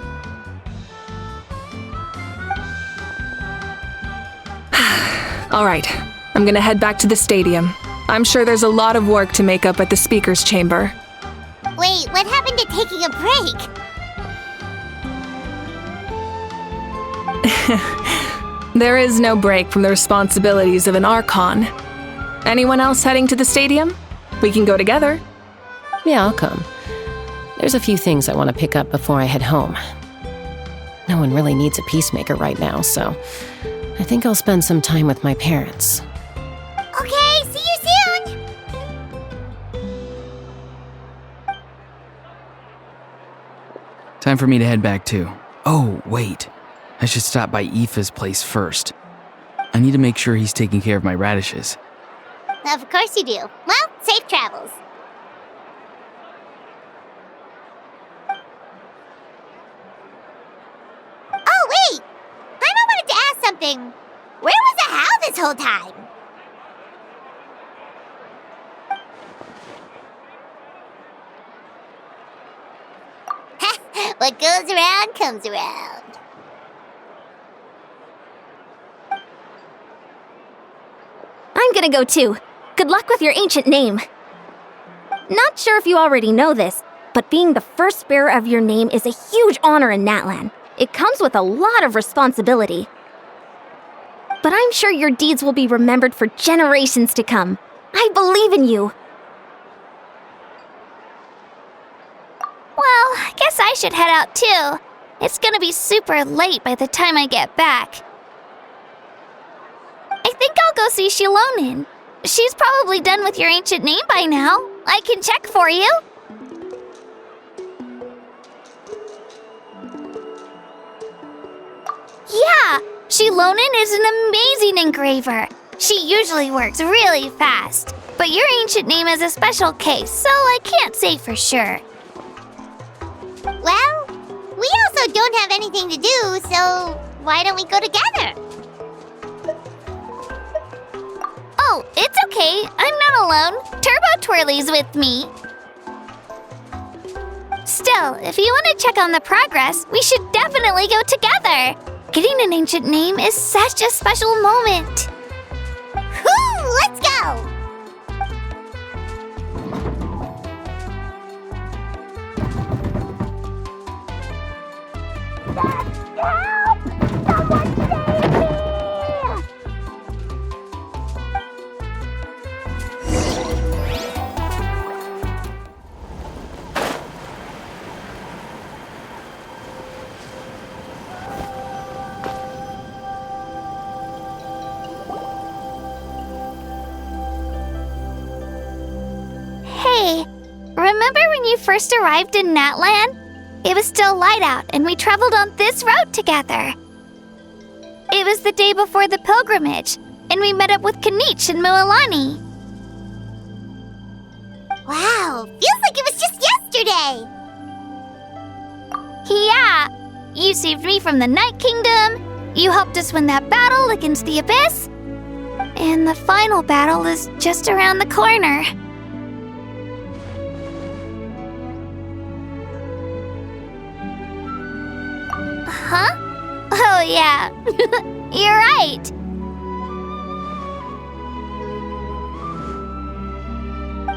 All right, I'm gonna head back to the stadium. I'm sure there's a lot of work to make up at the speaker's chamber. Wait, what happened to taking a break? There is no break from the responsibilities of an Archon. Anyone else heading to the stadium? We can go together. Yeah, I'll come. There's a few things I want to pick up before I head home. No one really needs a peacemaker right now, so I think I'll spend some time with my parents. Okay, see you soon! Time for me to head back too. Oh, wait. I should stop by Aoife's place first. I need to make sure he's taking care of my radishes. Of course you do. Well, safe travels. Oh, wait! I wanted to ask something. Where was the How this whole time? What goes around comes around. I'm gonna go too. Good luck with your ancient name. Not sure if you already know this, but being the first bearer of your name is a huge honor in Natlan. It comes with a lot of responsibility. But I'm sure your deeds will be remembered for generations to come. I believe in you. Well, I guess I should head out too. It's gonna be super late by the time I get back. I think I'll go see Shilonin. She's probably done with your ancient name by now. I can check for you. Yeah, Shilonin is an amazing engraver. She usually works really fast. But your ancient name is a special case, so I can't say for sure. Well, we also don't have anything to do, so why don't we go together? Oh, it's okay. I'm not alone. Turbo Twirly's with me. Still, if you want to check on the progress, we should definitely go together. Getting an ancient name is such a special moment. Whoo! Let's go! Help! Someone save me! Hey, remember when you first arrived in Natlan? It was still light out, and we traveled on this road together. It was the day before the pilgrimage, and we met up with Kanich and Mualani. Wow, feels like it was just yesterday. Yeah, you saved me from the Night Kingdom, you helped us win that battle against the Abyss, and the final battle is just around the corner. Huh? Oh, yeah. You're right.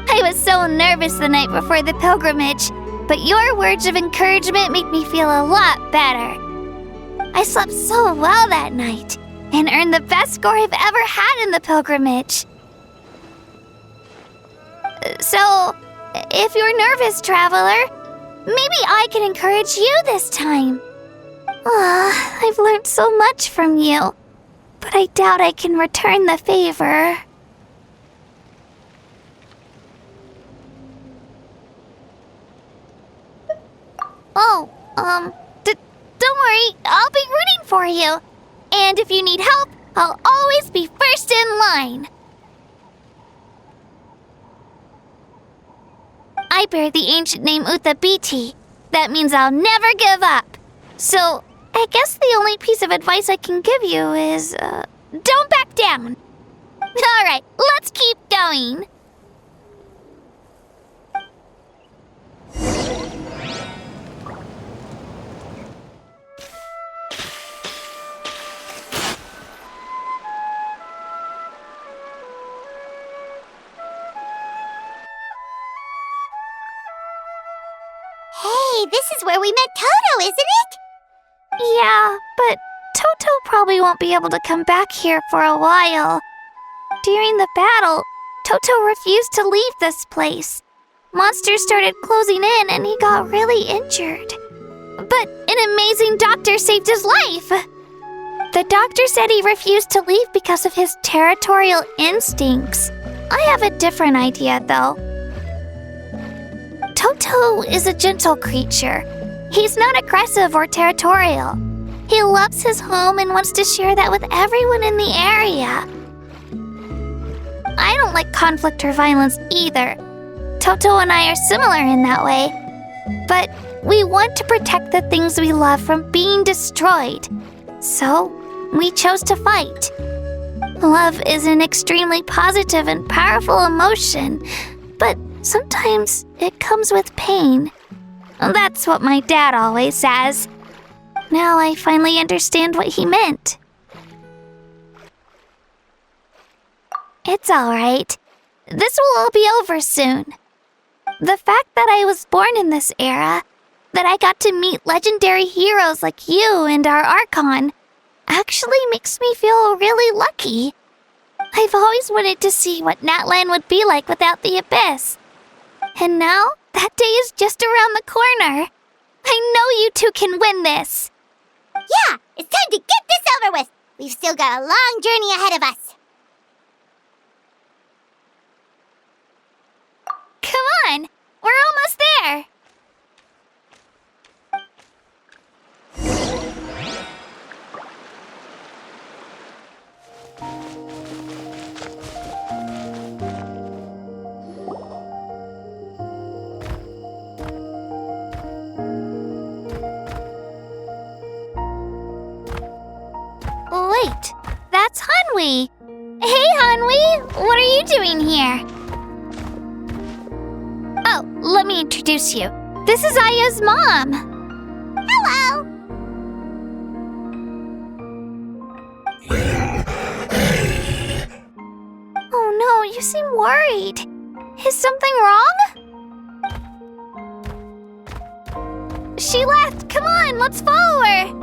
I was so nervous the night before the pilgrimage, but your words of encouragement make me feel a lot better. I slept so well that night and earned the best score I've ever had in the pilgrimage. So, if you're nervous, traveler, maybe I can encourage you this time. I've learned so much from you, but I doubt I can return the favor. Oh, don't worry, I'll be rooting for you. And if you need help, I'll always be first in line. I bear the ancient name Uthabiti. That means I'll never give up. So, I guess the only piece of advice I can give you is, Don't back down. All right, let's keep going. Hey, this is where we met Toto, isn't it? Yeah, but Toto probably won't be able to come back here for a while. During the battle, Toto refused to leave this place. Monsters started closing in and he got really injured. But an amazing doctor saved his life! The doctor said he refused to leave because of his territorial instincts. I have a different idea, though. Toto is a gentle creature. He's not aggressive or territorial. He loves his home and wants to share that with everyone in the area. I don't like conflict or violence either. Toto and I are similar in that way. But we want to protect the things we love from being destroyed. So, we chose to fight. Love is an extremely positive and powerful emotion, but sometimes it comes with pain. That's what my dad always says. Now I finally understand what he meant. It's alright. This will all be over soon. The fact that I was born in this era, that I got to meet legendary heroes like you and our Archon, actually makes me feel really lucky. I've always wanted to see what Natlan would be like without the Abyss. And now, that day is just around the corner. I know you two can win this. Yeah, it's time to get this over with. We've still got a long journey ahead of us. Come on, we're almost there. Wait, that's Hanwi. Hey, Hanwi, what are you doing here? Oh, let me introduce you. This is Aya's mom. Hello. Oh no, you seem worried. Is something wrong? She left. Come on, let's follow her.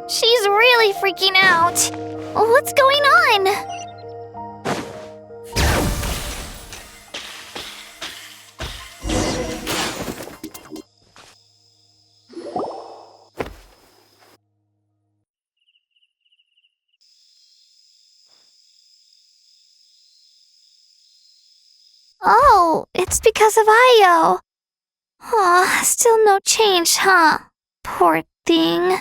She's really freaking out. What's going on? Oh, it's because of Io. Aw, still no change, huh? Poor thing.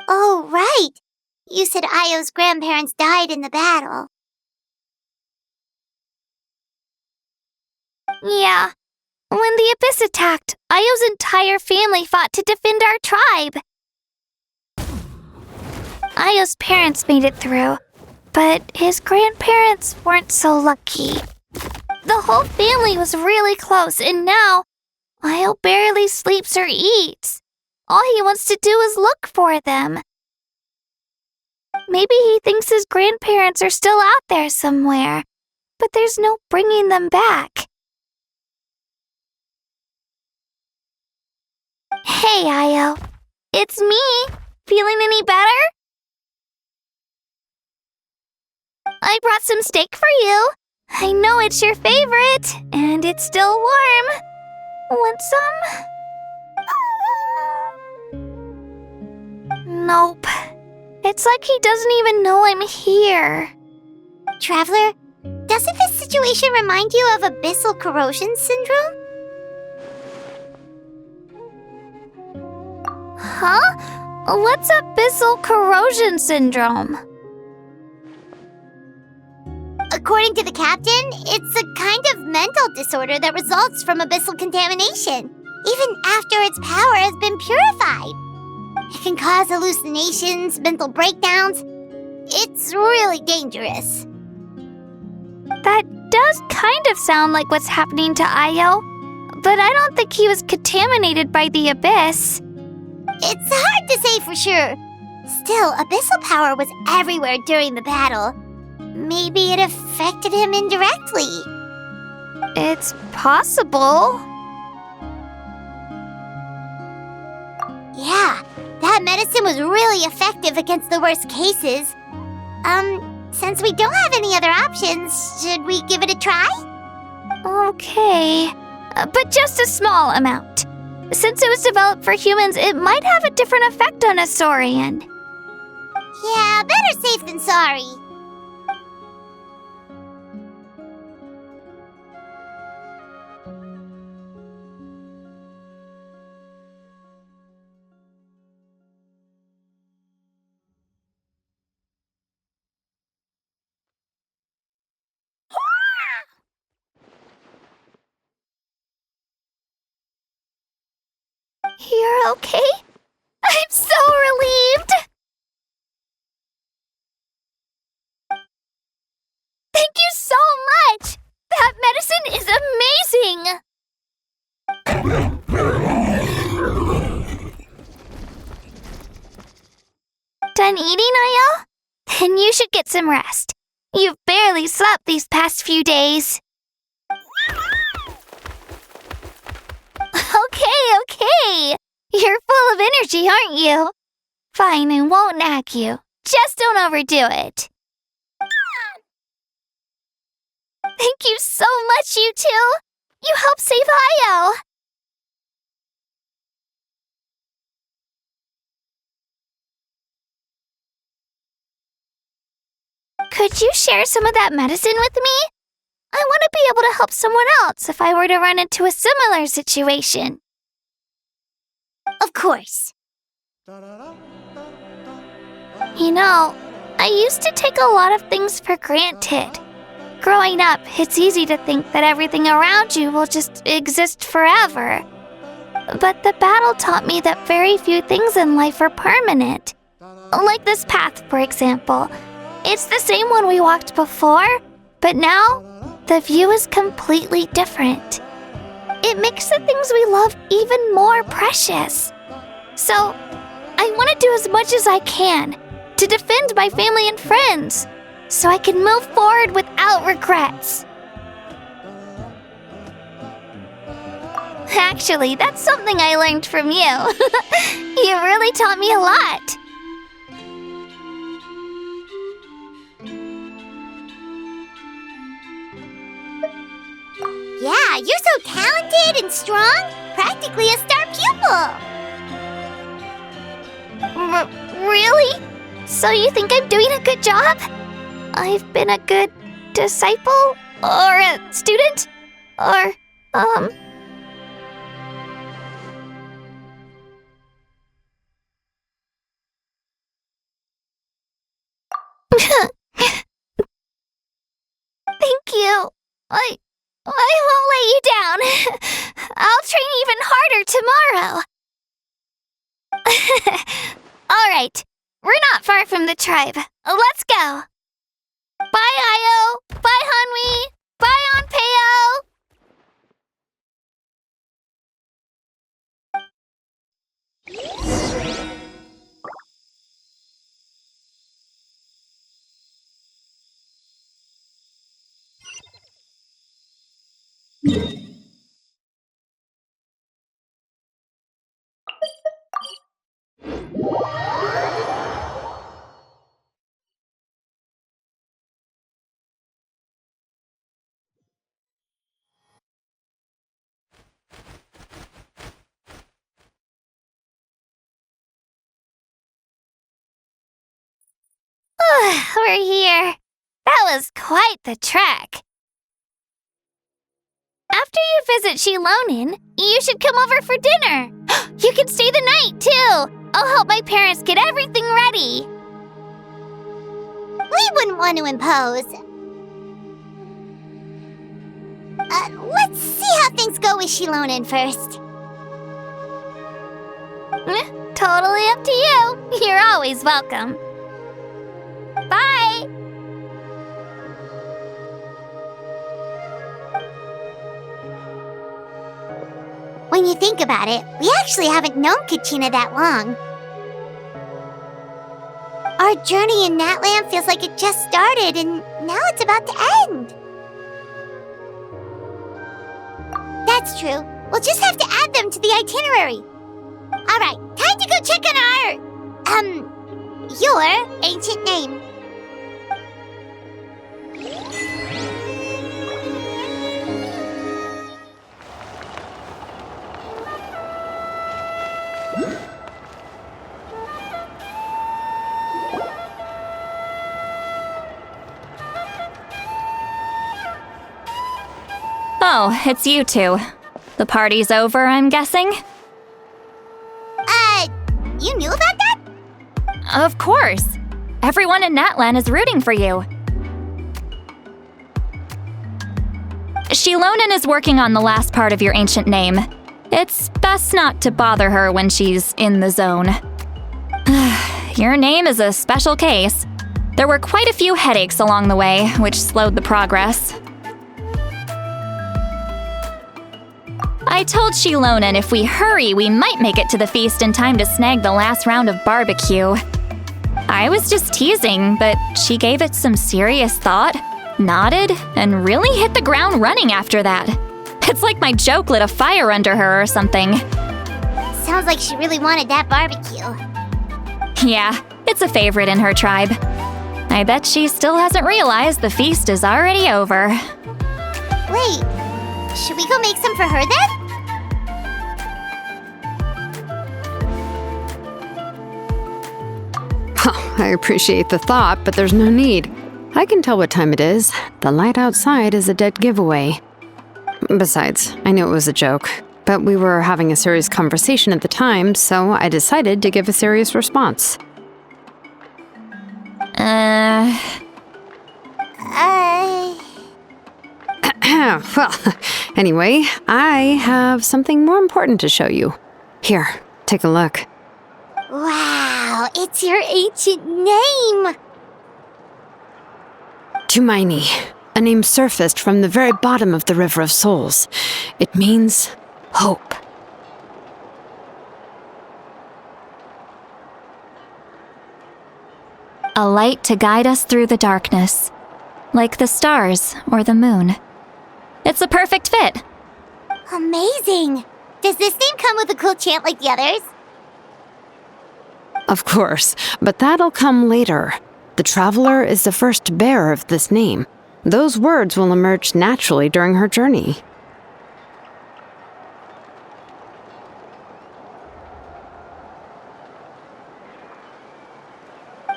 Oh, right. You said Io's grandparents died in the battle. Yeah. When the Abyss attacked, Io's entire family fought to defend our tribe. Io's parents made it through, but his grandparents weren't so lucky. The whole family was really close, and now Io barely sleeps or eats. All he wants to do is look for them. Maybe he thinks his grandparents are still out there somewhere, but there's no bringing them back. Hey, Io. It's me. Feeling any better? I brought some steak for you. I know it's your favorite, and it's still warm. Want some? Nope. It's like he doesn't even know I'm here. Traveler, doesn't this situation remind you of abyssal corrosion syndrome? Huh? What's abyssal corrosion syndrome? According to the captain, it's a kind of mental disorder that results from abyssal contamination, even after its power has been purified. It can cause hallucinations, mental breakdowns. It's really dangerous. That does kind of sound like what's happening to Io, but I don't think he was contaminated by the abyss. It's hard to say for sure. Still, abyssal power was everywhere during the battle. Maybe it affected him indirectly. It's possible. Yeah, that medicine was really effective against the worst cases. Since we don't have any other options, should we give it a try? Okay, but just a small amount. Since it was developed for humans, it might have a different effect on a Saurian. Yeah, better safe than sorry. You're okay? I'm so relieved! Thank you so much! That medicine is amazing! Done eating, Io? Then you should get some rest. You've barely slept these past few days. Okay. You're full of energy, aren't you? Fine, I won't nag you. Just don't overdo it. Thank you so much, you two. You helped save Io. Could you share some of that medicine with me? I want to be able to help someone else if I were to run into a similar situation. Of course. You know, I used to take a lot of things for granted. Growing up, it's easy to think that everything around you will just exist forever. But the battle taught me that very few things in life are permanent. Like this path, for example. It's the same one we walked before, but now the view is completely different. It makes the things we love even more precious. So, I want to do as much as I can to defend my family and friends, so I can move forward without regrets. Actually, that's something I learned from you. You really taught me a lot. Yeah, you're so talented and strong, practically a star pupil. Really? So you think I'm doing a good job? I've been a good disciple? Or a student? Or, Thank you. I won't let you down. I'll train even harder tomorrow. All right, we're not far from the tribe. Let's go. Bye, Io. Bye, Hanwi. Bye, Onpeo. We're here. That was quite the trek. After you visit Shilonin, you should come over for dinner. You can stay the night, too. I'll help my parents get everything ready. We wouldn't want to impose. Let's see how things go with Shilonen first. Totally up to you. You're always welcome. Bye! When you think about it, we actually haven't known Katina that long. Our journey in Natlan feels like it just started, and now it's about to end. That's true. We'll just have to add them to the itinerary. Alright, time to go check on your ancient name. Oh, it's you two. The party's over, I'm guessing? You knew about that? Of course. Everyone in Natlan is rooting for you. Shilonen is working on the last part of your ancient name. It's best not to bother her when she's in the zone. Your name is a special case. There were quite a few headaches along the way, which slowed the progress. I told Shilonen if we hurry, we might make it to the feast in time to snag the last round of barbecue. I was just teasing, but she gave it some serious thought, nodded, and really hit the ground running after that. It's like my joke lit a fire under her or something. Sounds like she really wanted that barbecue. Yeah, it's a favorite in her tribe. I bet she still hasn't realized the feast is already over. Wait, should we go make some for her then? I appreciate the thought, but there's no need. I can tell what time it is. The light outside is a dead giveaway. Besides, I knew it was a joke, but we were having a serious conversation at the time, so I decided to give a serious response. Well, anyway, I have something more important to show you. Here, take a look. Wow, it's your ancient name! Tumaini, a name surfaced from the very bottom of the River of Souls. It means hope. A light to guide us through the darkness, like the stars or the moon. It's a perfect fit. Amazing! Does this name come with a cool chant like the others? Of course, but that'll come later. The Traveler is the first bearer of this name. Those words will emerge naturally during her journey.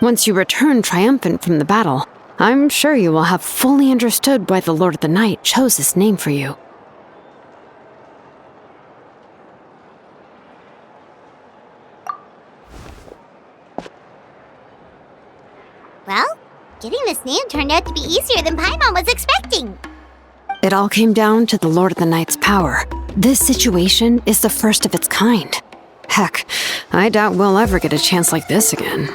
Once you return triumphant from the battle, I'm sure you will have fully understood why the Lord of the Night chose this name for you. Well, getting this name turned out to be easier than Paimon was expecting. It all came down to the Lord of the Night's power. This situation is the first of its kind. Heck, I doubt we'll ever get a chance like this again.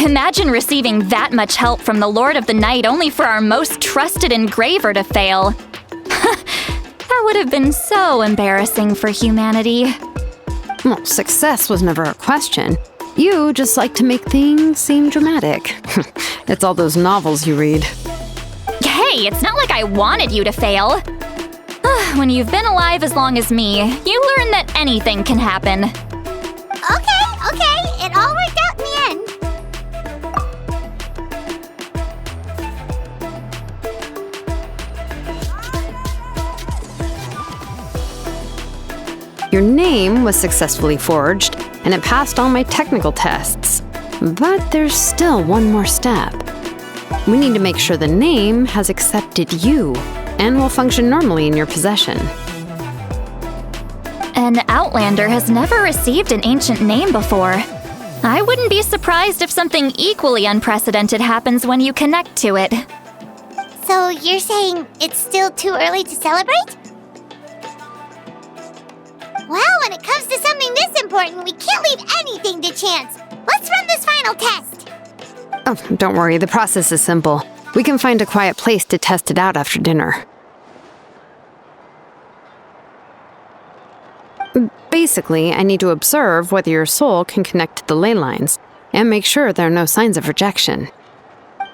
Imagine receiving that much help from the Lord of the Night only for our most trusted engraver to fail. That would have been so embarrassing for humanity. Well, success was never a question. You just like to make things seem dramatic. It's all those novels you read. Hey, it's not like I wanted you to fail. When you've been alive as long as me, you learn that anything can happen. Okay, it all worked out in the end. Your name was successfully forged, and it passed all my technical tests. But there's still one more step. We need to make sure the name has accepted you and will function normally in your possession. An Outlander has never received an ancient name before. I wouldn't be surprised if something equally unprecedented happens when you connect to it. So you're saying it's still too early to celebrate? Well, when it comes to something this important, we can't leave anything to chance. Let's run this final test. Oh, don't worry, the process is simple. We can find a quiet place to test it out after dinner. Basically, I need to observe whether your soul can connect to the ley lines, and make sure there are no signs of rejection.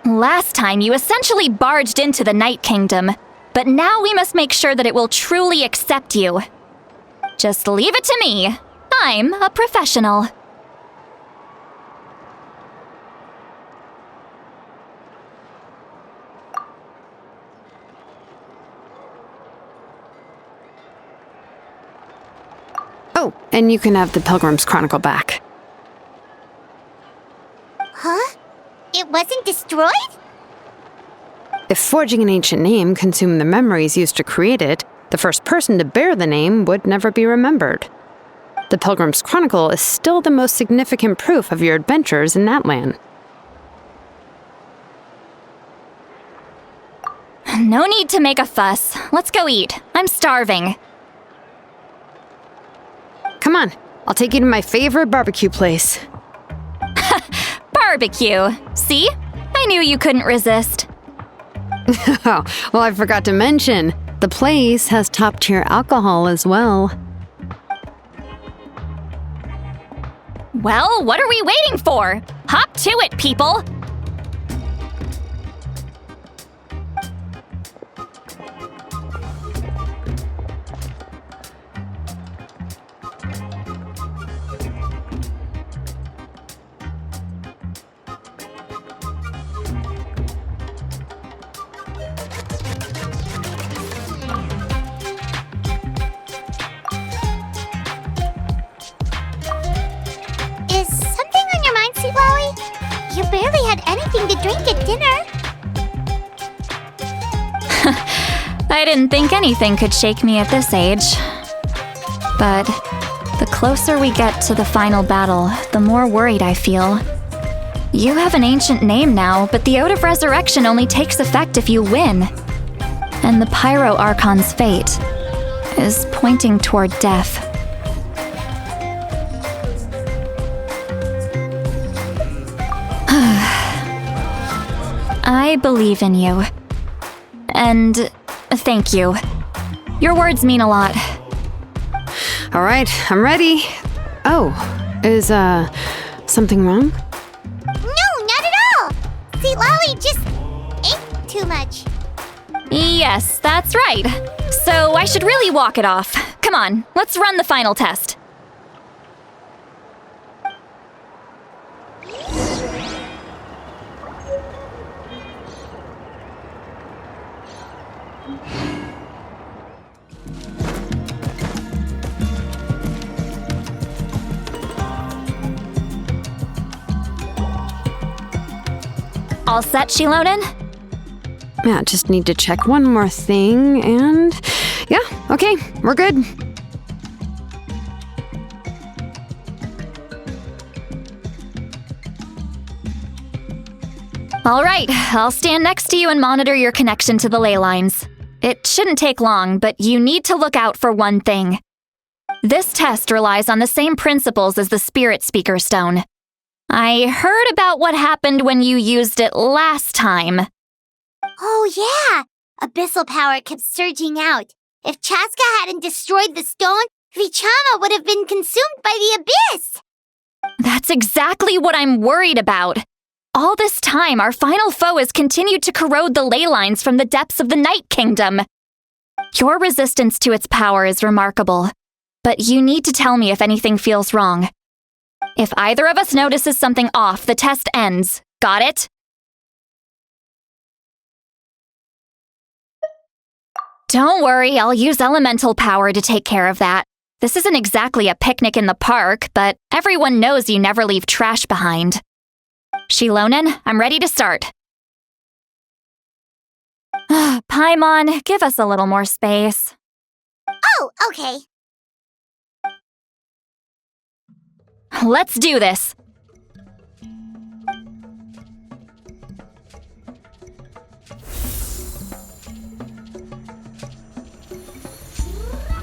Last time, you essentially barged into the Night Kingdom, but now we must make sure that it will truly accept you. Just leave it to me. I'm a professional. Oh, and you can have the Pilgrim's Chronicle back. Huh? It wasn't destroyed? If forging an ancient name consumed the memories used to create it, the first person to bear the name would never be remembered. The Pilgrim's Chronicle is still the most significant proof of your adventures in Natlan. No need to make a fuss. Let's go eat. I'm starving. Come on, I'll take you to my favorite barbecue place. Barbecue. See? I knew you couldn't resist. Oh, well, I forgot to mention, the place has top-tier alcohol as well. Well, what are we waiting for? Hop to it, people! Is something on your mind, Sweet Lolly? You barely had anything to drink at dinner. I didn't think anything could shake me at this age. But the closer we get to the final battle, the more worried I feel. You have an ancient name now, but the Ode of Resurrection only takes effect if you win. And the Pyro Archon's fate is pointing toward death. I believe in you. And thank you. Your words mean a lot. All right, I'm ready. Oh, is, something wrong? No, not at all. Sweet Lolly just ate too much. Yes, that's right. So I should really walk it off. Come on, let's run the final test. All set, Shilonen? Yeah, just need to check one more thing, and yeah, okay, we're good. All right, I'll stand next to you and monitor your connection to the ley lines. It shouldn't take long, but you need to look out for one thing. This test relies on the same principles as the Spirit Speaker Stone. I heard about what happened when you used it last time. Oh, yeah. Abyssal power kept surging out. If Chaska hadn't destroyed the stone, Vichama would have been consumed by the abyss. That's exactly what I'm worried about. All this time, our final foe has continued to corrode the ley lines from the depths of the Night Kingdom. Your resistance to its power is remarkable, but you need to tell me if anything feels wrong. If either of us notices something off, the test ends. Got it? Don't worry, I'll use elemental power to take care of that. This isn't exactly a picnic in the park, but everyone knows you never leave trash behind. Shilonen, I'm ready to start. Paimon, give us a little more space. Oh, okay. let's do this.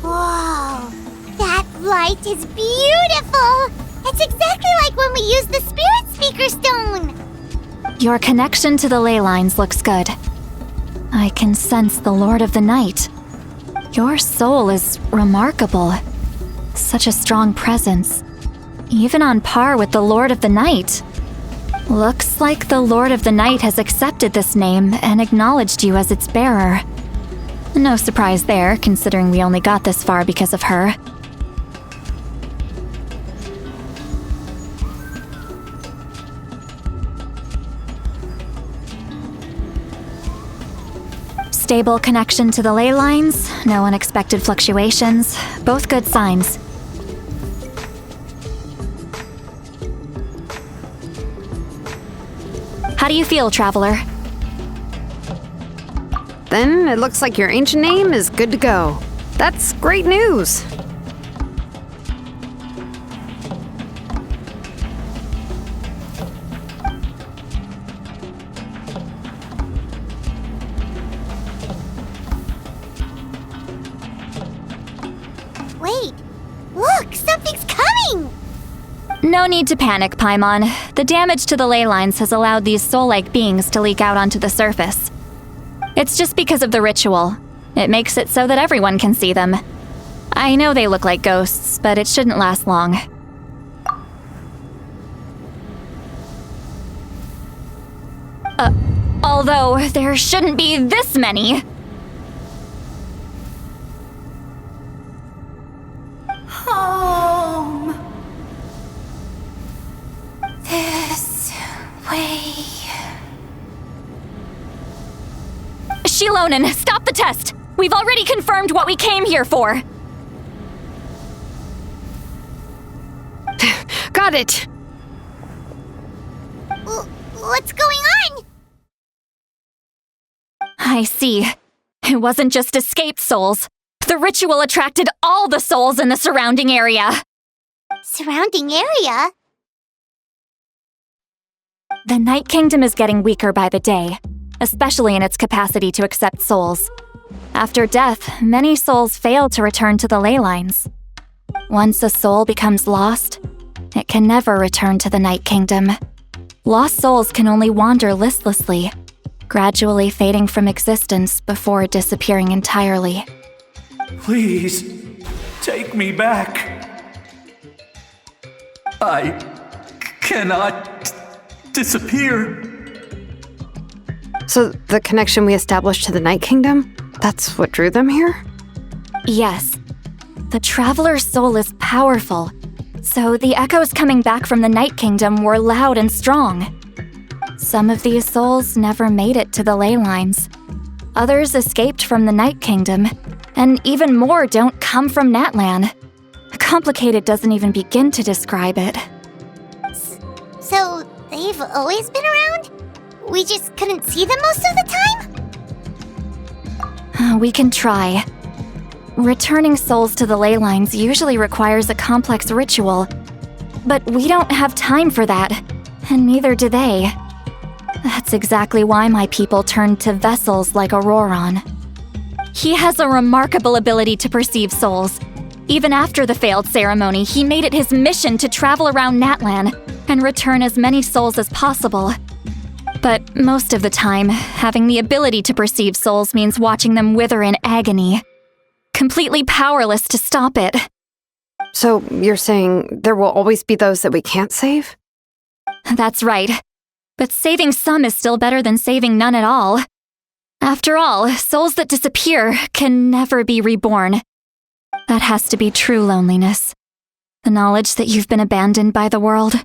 Whoa, that light is beautiful! It's exactly like when we used the Spirit Speaker Stone! Your connection to the ley lines looks good. I can sense the Lord of the Night. Your soul is remarkable. Such a strong presence. Even on par with the Lord of the Night. Looks like the Lord of the Night has accepted this name and acknowledged you as its bearer. No surprise there, considering we only got this far because of her. Stable connection to the ley lines, no unexpected fluctuations, both good signs. How do you feel, Traveler? Then it looks like your ancient name is good to go. That's great news. Wait, look, something's coming! No need to panic, Paimon. The damage to the ley lines has allowed these soul-like beings to leak out onto the surface. It's just because of the ritual. It makes it so that everyone can see them. I know they look like ghosts, but it shouldn't last long. Although there shouldn't be this many. Home. This way. Shilonen, stop the test! We've already confirmed what we came here for! Got it! What's going on? I see. It wasn't just escaped souls. The ritual attracted all the souls in the surrounding area. Surrounding area? The Night Kingdom is getting weaker by the day, especially in its capacity to accept souls. After death, many souls fail to return to the ley lines. Once a soul becomes lost, it can never return to the Night Kingdom. Lost souls can only wander listlessly, gradually fading from existence before disappearing entirely. Please, take me back. I cannot disappear. So the connection we established to the Night Kingdom, that's what drew them here? Yes. The Traveler's soul is powerful, so the echoes coming back from the Night Kingdom were loud and strong. Some of these souls never made it to the ley lines. Others escaped from the Night Kingdom, and even more don't come from Natlan. Complicated doesn't even begin to describe it. So, they've always been around? We just couldn't see them most of the time? We can try. Returning souls to the ley lines usually requires a complex ritual, but we don't have time for that, and neither do they. That's exactly why my people turned to vessels like Auroron. He has a remarkable ability to perceive souls. Even after the failed ceremony, he made it his mission to travel around Natlan and return as many souls as possible. But most of the time, having the ability to perceive souls means watching them wither in agony. Completely powerless to stop it. So you're saying there will always be those that we can't save? That's right. But saving some is still better than saving none at all. After all, souls that disappear can never be reborn. That has to be true loneliness. The knowledge that you've been abandoned by the world,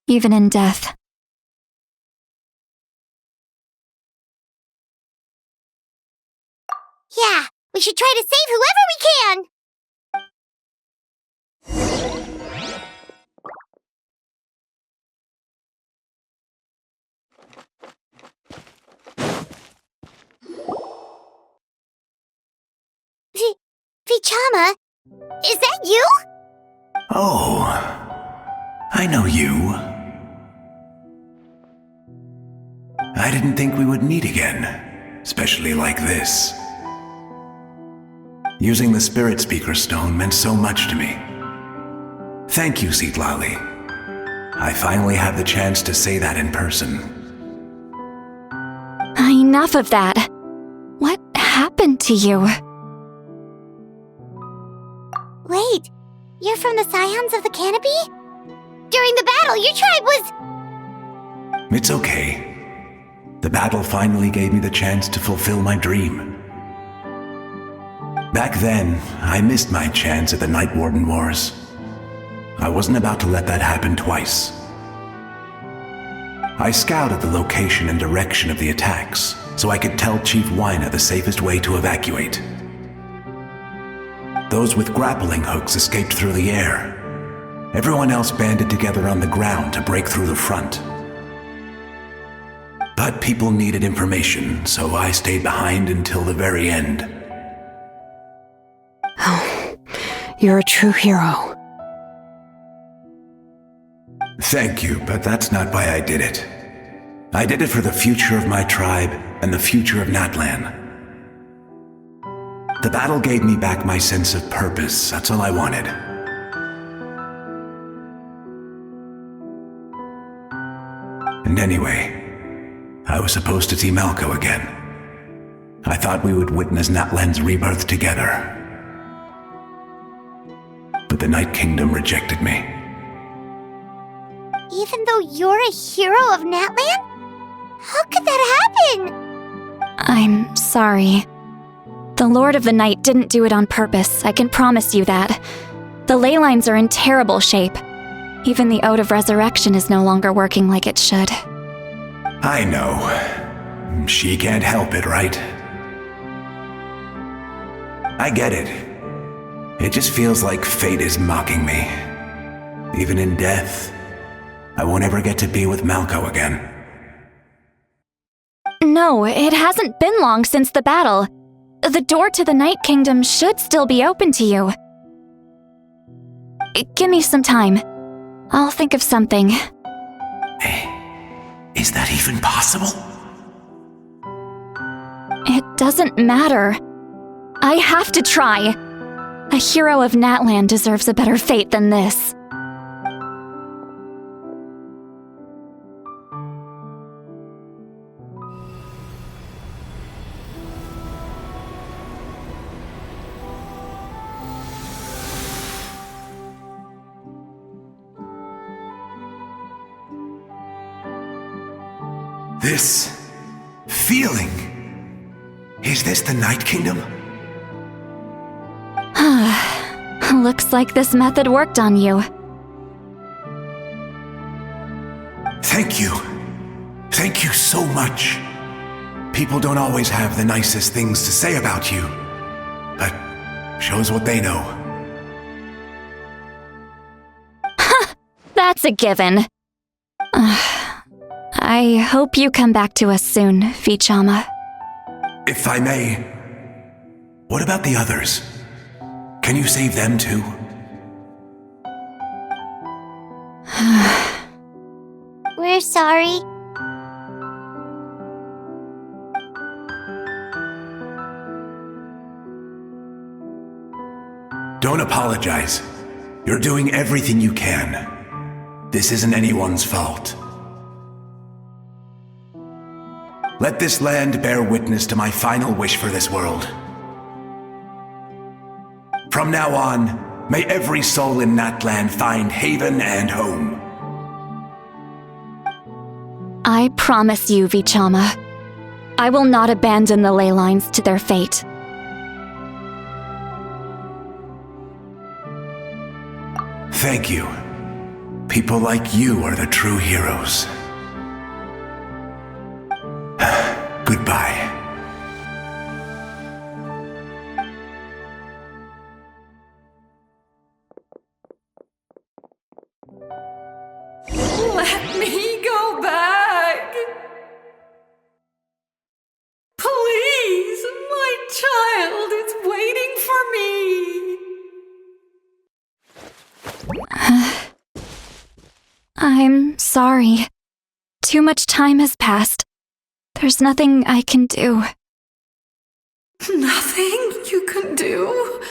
even in death. Yeah, we should try to save whoever we can! Vichama, is that you? Oh, I know you. I didn't think we would meet again, especially like this. Using the Spirit Speaker Stone meant so much to me. Thank you, Citlali. I finally have the chance to say that in person. Enough of that. What happened to you? Wait, you're from the Scions of the Canopy? During the battle, your tribe was... It's okay. The battle finally gave me the chance to fulfill my dream. Back then, I missed my chance at the Night Warden Wars. I wasn't about to let that happen twice. I scouted the location and direction of the attacks, so I could tell Chief Wyna the safest way to evacuate. Those with grappling hooks escaped through the air. Everyone else banded together on the ground to break through the front. But people needed information, so I stayed behind until the very end. Oh, you're a true hero. Thank you, but that's not why I did it. I did it for the future of my tribe and the future of Natlan. The battle gave me back my sense of purpose. That's all I wanted. And anyway, I was supposed to see Malco again. I thought we would witness Natlan's rebirth together. But the Night Kingdom rejected me. Even though you're a hero of Natlan? How could that happen? I'm sorry. The Lord of the Night didn't do it on purpose, I can promise you that. The ley lines are in terrible shape. Even the Ode of Resurrection is no longer working like it should. I know. She can't help it, right? I get it. It just feels like fate is mocking me. Even in death, I won't ever get to be with Malco again. No, it hasn't been long since the battle. The door to the Night Kingdom should still be open to you. Give me some time. I'll think of something. Is that even possible? It doesn't matter. I have to try. A hero of Natlan deserves a better fate than this. This feeling. Is this the Night Kingdom? Looks like this method worked on you. Thank you. Thank you so much. People don't always have the nicest things to say about you, but shows what they know. That's a given. I hope you come back to us soon, Vichama. If I may, what about the others? Can you save them too? We're sorry. Don't apologize. You're doing everything you can. This isn't anyone's fault. Let this land bear witness to my final wish for this world. From now on, may every soul in Natlan find haven and home. I promise you, Vichama. I will not abandon the ley lines to their fate. Thank you. People like you are the true heroes. Goodbye. Let me go back. Please, my child is waiting for me. I'm sorry. Too much time has passed. There's nothing I can do. Nothing you can do?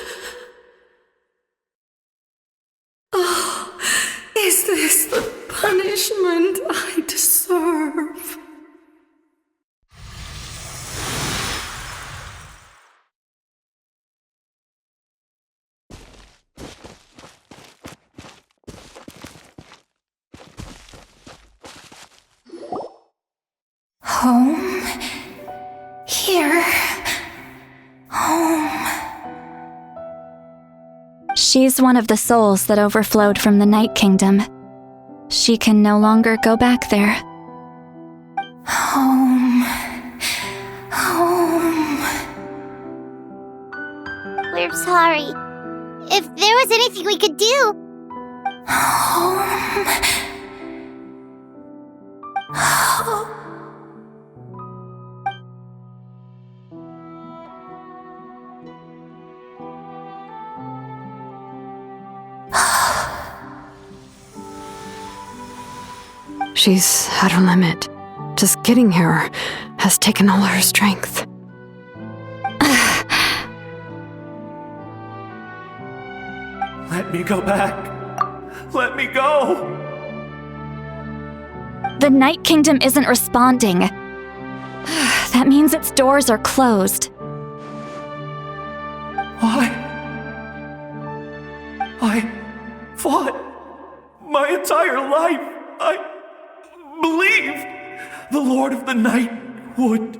Oh, is this the punishment I deserve? Home? Here? Home? She's one of the souls that overflowed from the Night Kingdom. She can no longer go back there. Home. Home. We're sorry. If there was anything we could do. Home. Home. She's at her limit. Just getting here has taken all her strength. Let me go back. Let me go. The Night Kingdom isn't responding. That means its doors are closed. I fought my entire life. I believed the Lord of the Night would.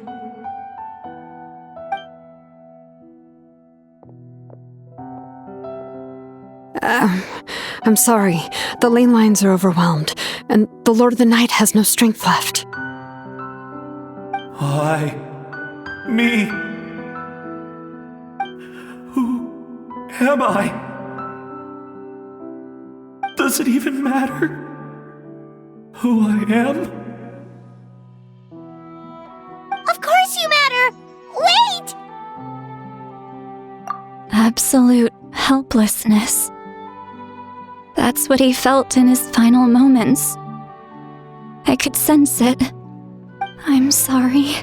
I'm sorry. The lane lines are overwhelmed, and the Lord of the Night has no strength left. Me. Who am I? Does it even matter who I am? Of course you matter! Wait! Absolute helplessness. That's what he felt in his final moments. I could sense it. I'm sorry.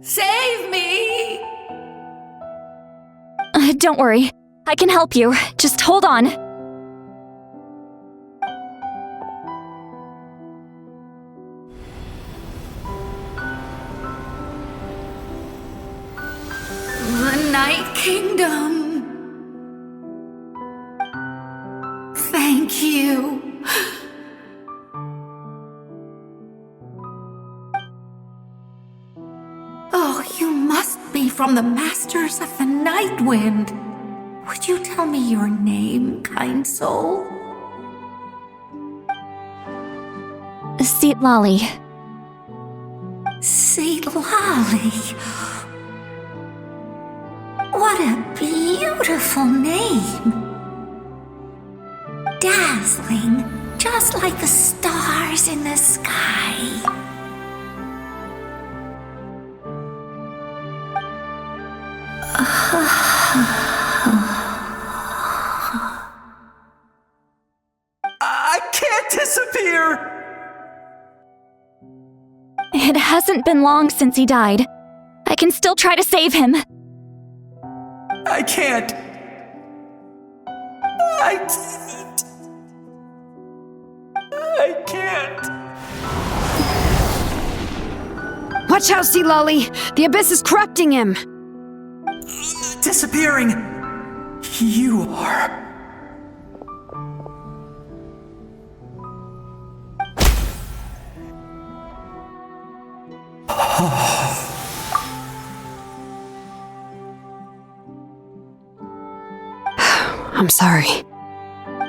Save me! Don't worry. I can help you. Just hold on. The Night Kingdom. Thank you. Oh, you must be from the Masters of the Night Wind. Would you tell me your name, kind soul? Seatlali. Seatlali. What a beautiful name. Dazzling, just like the stars in the sky. I can't disappear! It hasn't been long since he died. I can still try to save him. I can't. I can't. Watch out, Seatlali! The Abyss is corrupting him! Disappearing. You are. I'm sorry.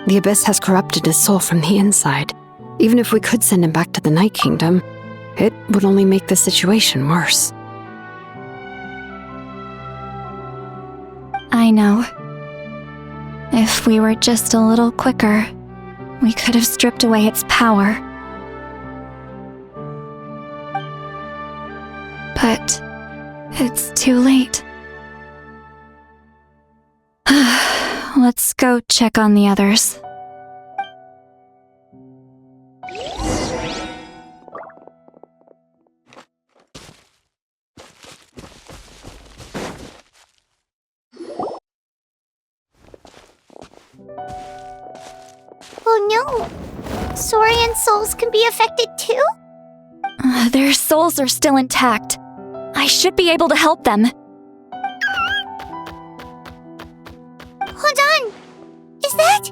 The Abyss has corrupted his soul from the inside. Even if we could send him back to the Night Kingdom, it would only make the situation worse. I know. If we were just a little quicker, we could have stripped away its power. But it's too late. Let's go check on the others. Oh no! Saurian souls can be affected too? Their souls are still intact. I should be able to help them. Hold on! Is that...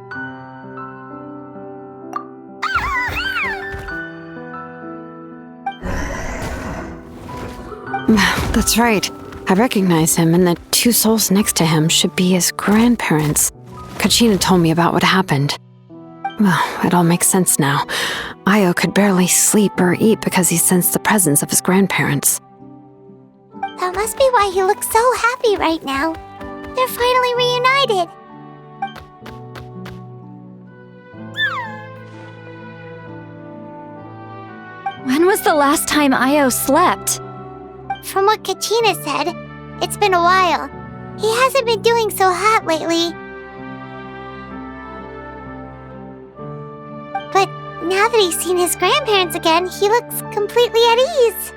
That's right. I recognize him, and the two souls next to him should be his grandparents. Kachina told me about what happened. Well, it all makes sense now. Io could barely sleep or eat because he sensed the presence of his grandparents. That must be why he looks so happy right now. They're finally reunited. When was the last time Io slept? From what Kachina said, it's been a while. He hasn't been doing so hot lately. But now that he's seen his grandparents again, he looks completely at ease.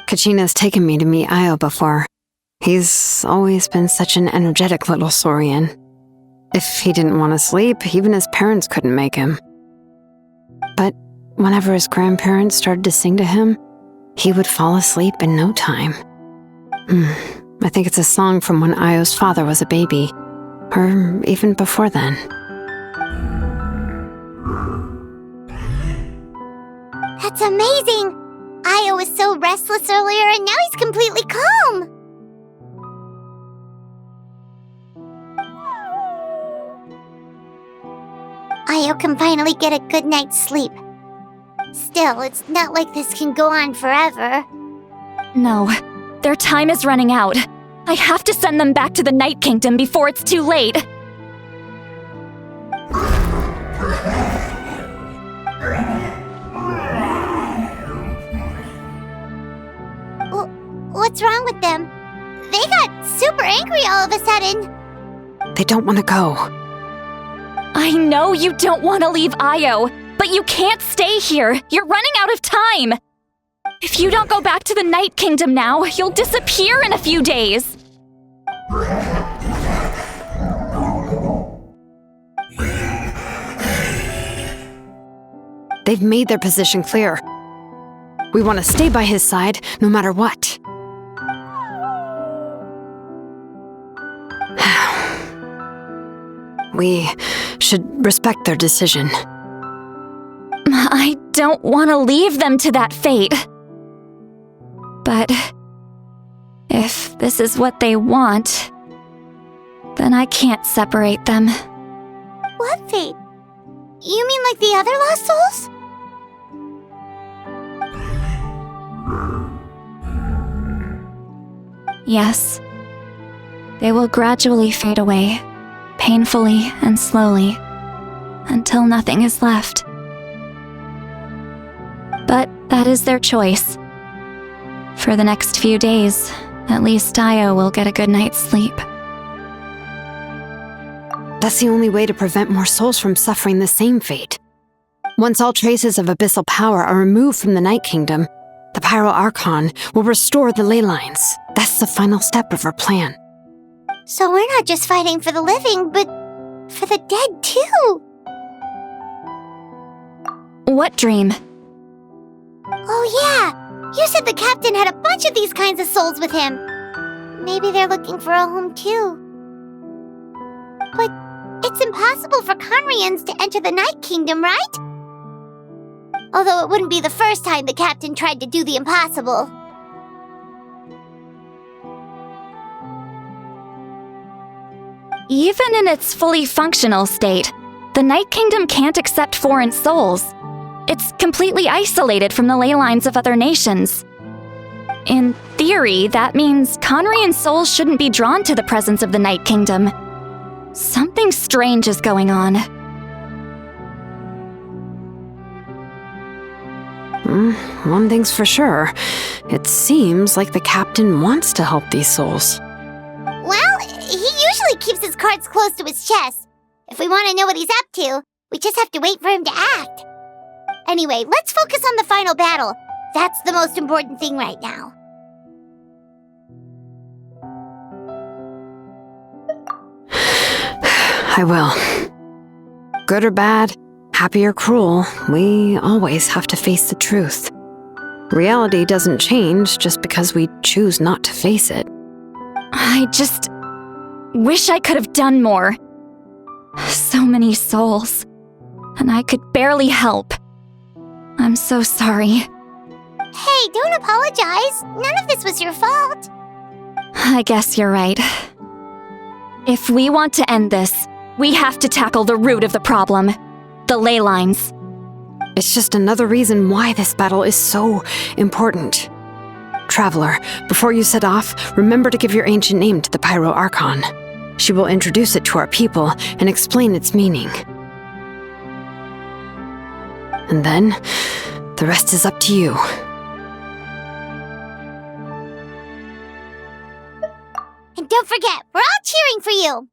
Kachina's taken me to meet Io before. He's always been such an energetic little Saurian. If he didn't want to sleep, even his parents couldn't make him. But whenever his grandparents started to sing to him, he would fall asleep in no time. I think it's a song from when Io's father was a baby, or even before then. That's amazing! Io was so restless earlier and now he's completely calm! Io can finally get a good night's sleep. Still, it's not like this can go on forever. No, their time is running out. I have to send them back to the Night Kingdom before it's too late. What's wrong with them? They got super angry all of a sudden. They don't want to go. I know you don't want to leave Io, but you can't stay here. You're running out of time. If you don't go back to the Night Kingdom now, you'll disappear in a few days. They've made their position clear. We want to stay by his side, no matter what. We should respect their decision. I don't want to leave them to that fate. But if this is what they want, then I can't separate them. What fate? You mean like the other lost souls? Yes. They will gradually fade away, painfully and slowly, until nothing is left. But that is their choice. For the next few days, at least Io will get a good night's sleep. That's the only way to prevent more souls from suffering the same fate. Once all traces of abyssal power are removed from the Night Kingdom, the Pyro Archon will restore the ley lines. That's the final step of our plan. So we're not just fighting for the living, but for the dead too. What dream? Oh yeah! You said the captain had a bunch of these kinds of souls with him. Maybe they're looking for a home too. But it's impossible for Conrians to enter the Night Kingdom, right? Although it wouldn't be the first time the captain tried to do the impossible. Even in its fully functional state, the Night Kingdom can't accept foreign souls. It's completely isolated from the ley lines of other nations. In theory, that means Conrian souls shouldn't be drawn to the presence of the Night Kingdom. Something strange is going on. One thing's for sure. It seems like the captain wants to help these souls. Well, he usually keeps his cards close to his chest. If we want to know what he's up to, we just have to wait for him to act. Anyway, let's focus on the final battle. That's the most important thing right now. I will. Good or bad, happy or cruel, we always have to face the truth. Reality doesn't change just because we choose not to face it. I just wish I could have done more. So many souls, and I could barely help. I'm so sorry. Hey, don't apologize. None of this was your fault. I guess you're right. If we want to end this, we have to tackle the root of the problem. The ley lines. It's just another reason why this battle is so important. Traveler, before you set off, remember to give your ancient name to the Pyro Archon. She will introduce it to our people and explain its meaning. And then, the rest is up to you. And don't forget, we're all cheering for you.